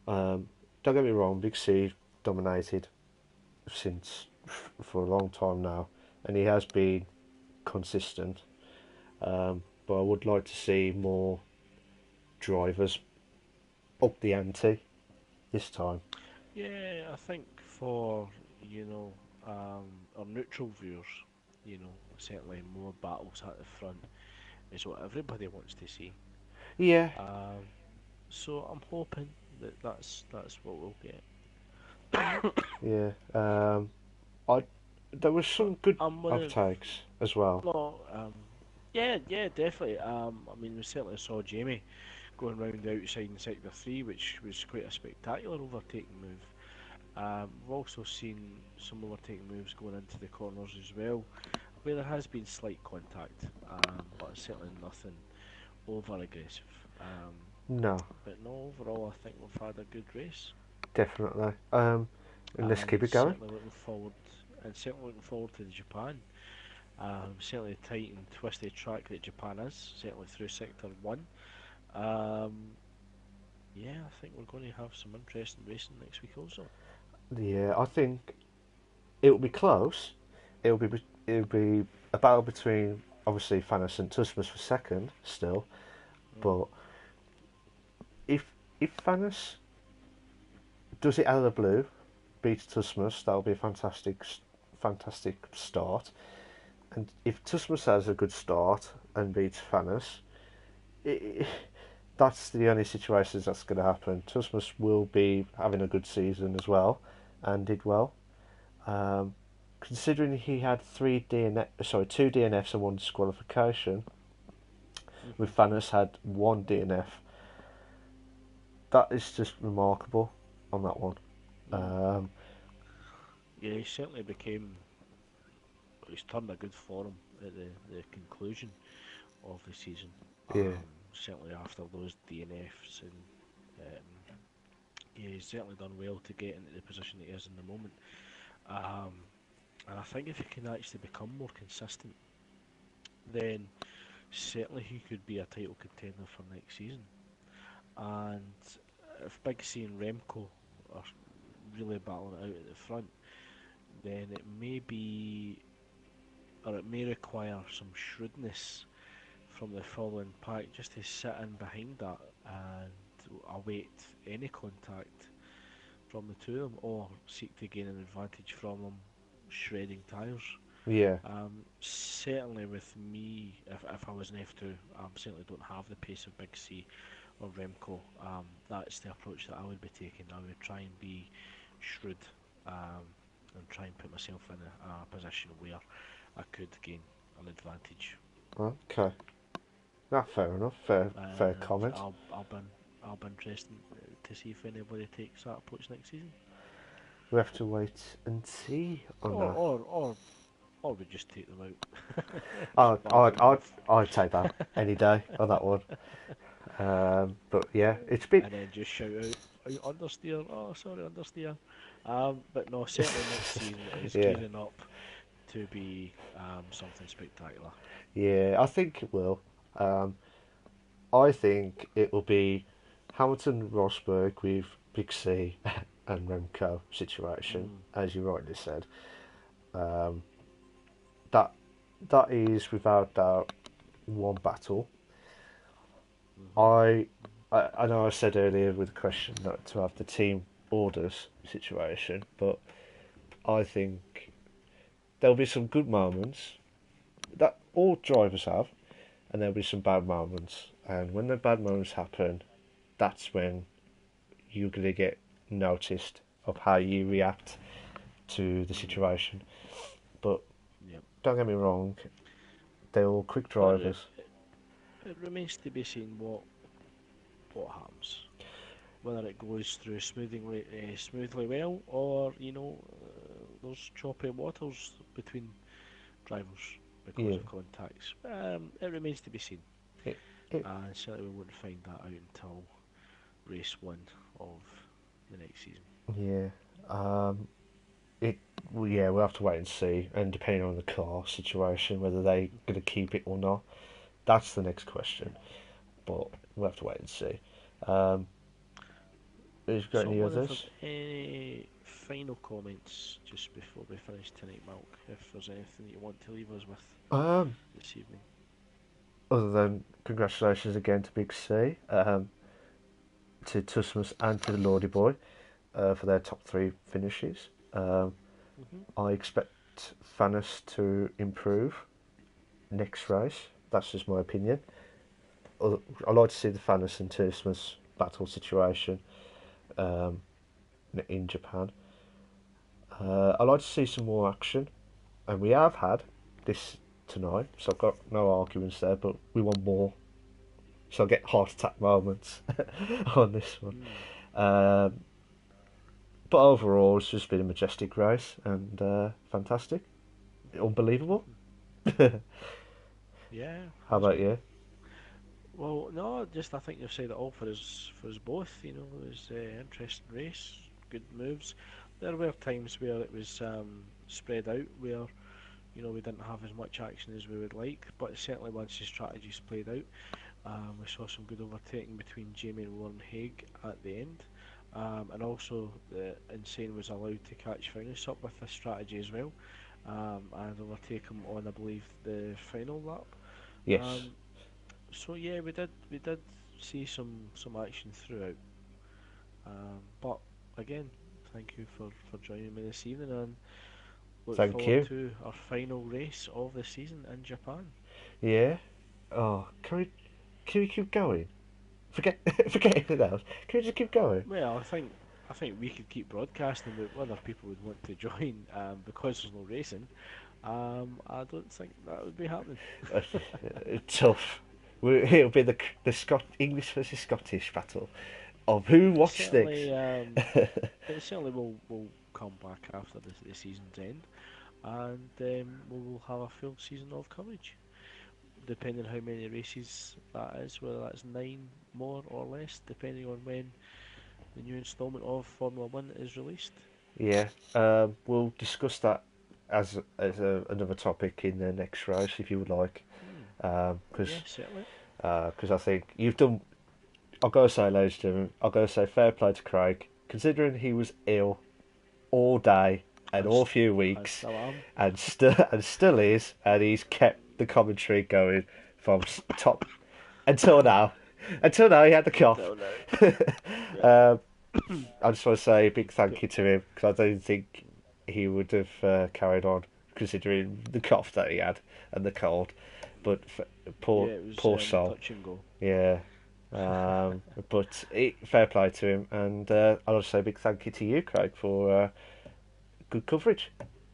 don't get me wrong, Big C dominated since for a long time now, and he has been consistent. But I would like to see more drivers up the ante this time. Yeah, I think for our neutral viewers, certainly more battles at the front is what everybody wants to see. Yeah, So I'm hoping that's what we'll get. yeah. I there was some good I'm outtakes as well. no, yeah, definitely. I mean, we certainly saw Jamie going round the outside in sector 3, which was quite a spectacular overtaking move. We've also seen some overtaking moves going into the corners as well, where there has been slight contact, but certainly nothing over aggressive. No, But no, overall, I think we've had a good race. definitely. And let's keep it going. Certainly looking forward to the Japan. Certainly the tight and twisty track that Japan is, certainly through sector 1. Yeah, I think we're going to have some interesting racing next week also. Yeah, I think it'll be close. It'll be a battle between obviously Thanos and Tusmus for second still, Mm. but if if Thanos does it out of the blue, beats Tusmus, that'll be a fantastic start. And if Tusmus has a good start and beats Thanos, it, that's the only situations that's going to happen. Tusmus will be having a good season as well, and did well. Um, Considering he had two DNFs and one disqualification, with Thanos had one DNF, that is just remarkable on that one. Mm. Um, Yeah, he certainly became. He's turned a good form at the conclusion of the season. yeah, Certainly after those DNFs, and um, yeah, he's certainly done well to get into the position he is in the moment. Um, and I think if he can actually become more consistent, then certainly he could be a title contender for next season. And if Big C and Remco are really battling it out at the front, then it may be, or it may require some shrewdness from the following pack just to sit in behind that and await any contact from the two of them, or seek to gain an advantage from them shredding tyres. yeah, Certainly with me, if I was an F2, I certainly don't have the pace of Big C or Remco. That's the approach that I would be taking. I would try and be shrewd, um, and try and put myself in a position where I could gain an advantage. okay. Nah, fair enough. Fair And comment. I'll be interested to see if anybody takes that approach next season, We have to wait and see on or that. or or, or we just take them out. I'd, Just I'd, bargain I'd, with, I'd take that any day on that one. But yeah, it's been. and then just shout out, "Are you understeer? Oh, sorry, understeer." But no, certainly next season is Yeah, gearing up to be something spectacular. yeah, I think it will. Um, I think it will be Hamilton Rosberg with Big C and Remco situation, Mm. as you rightly said. Um, that that is without doubt one battle. Hmm. I know I said earlier with the question not to have the team orders situation, but I think there'll be some good moments that all drivers have, and there'll be some bad moments. And when the bad moments happen, that's when you're going to get noticed of how you react to the Mm. situation. But Yep. don't get me wrong, they're all quick But drivers. it remains to be seen what happens. Whether it goes through smoothly well, or there's choppy waters between drivers because Yeah, of contacts. It remains to be seen. it, it, And certainly we won't find that out until race one of the next season. yeah. Um, well, yeah, we'll have to wait and see, and depending on the car situation, whether they're going to keep it or not, that's the next question. But we'll have to wait and see. Um, have you got So I any wonder if there's others? any final comments just before we finish tonight, Milk. If there's anything that you want to leave us with Um, this evening. Other than congratulations again to Big C, to Tusmus and to the Lordy Boy for their top three finishes. Hmm. I expect Thanos to improve next race. That's just my opinion. I like to see the Thanos and Tusmus battle situation um, in Japan. I like to see some more action, and we have had this tonight, so I've got no arguments there. But we want more, so I get heart attack moments on this one. Mm. Um, but overall, it's just been a majestic race and fantastic, unbelievable. Yeah, How has about been. you? Well, no, just I think you've said it all for us both. It was an interesting race, good moves. There were times where it was spread out, where we didn't have as much action as we would like, but certainly once the strategies played out, We saw some good overtaking between Jamie and Warren Haig at the end. And also, Insane was allowed to catch Finus up with this strategy as well, and overtake him on, I believe, the final lap. Yes. So yeah, we did see some action throughout. But again, thank you for joining me this evening, and look Thank forward you. to our final race of the season in Japan. Yeah. Oh, can we keep going? Forget anything else. Can we just keep going? Well, I think we could keep broadcasting, but whether people would want to join, because there's no racing, I don't think that would be happening. Uh, Tough. It'll be the English versus Scottish battle of who watched Certainly, this. it certainly will come back after the season's end, and we will have a full season of coverage, depending how many races that is, whether that's 9 more or less, depending on when the new instalment of Formula One is released. Yeah. We'll discuss that as another topic in the next race if you would like. Because Yeah, certainly. I think you've done. I've got to say, ladies and gentlemen, I've got to say fair play to Craig, considering he was ill all day and all few I weeks, still am. and still is, and he's kept the commentary going from top until now. Until now, he had the cough. Until now. I just want to say a big thank you to him because I don't think he would have carried on considering the cough that he had and the cold. But poor Yeah, it was poor soul. touch and go. Yeah. But fair play to him, and I'll also say a big thank you to you, Craig, for good coverage.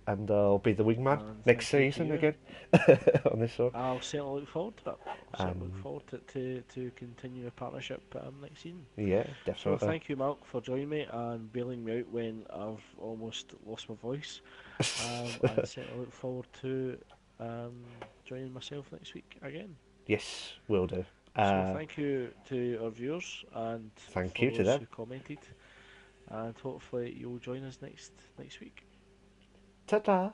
And I'll be the wingman And next thank you to season you. again on this one. I'll certainly look forward to that. Certainly look forward to continue a partnership next season. Yeah, So definitely. thank you, Mark, for joining me and bailing me out when I've almost lost my voice. I certainly look forward to joining myself next week again. Yes, will do. So thank you to our viewers and Thank for you to those them. who commented, and hopefully you'll join us next week. Ta-ta!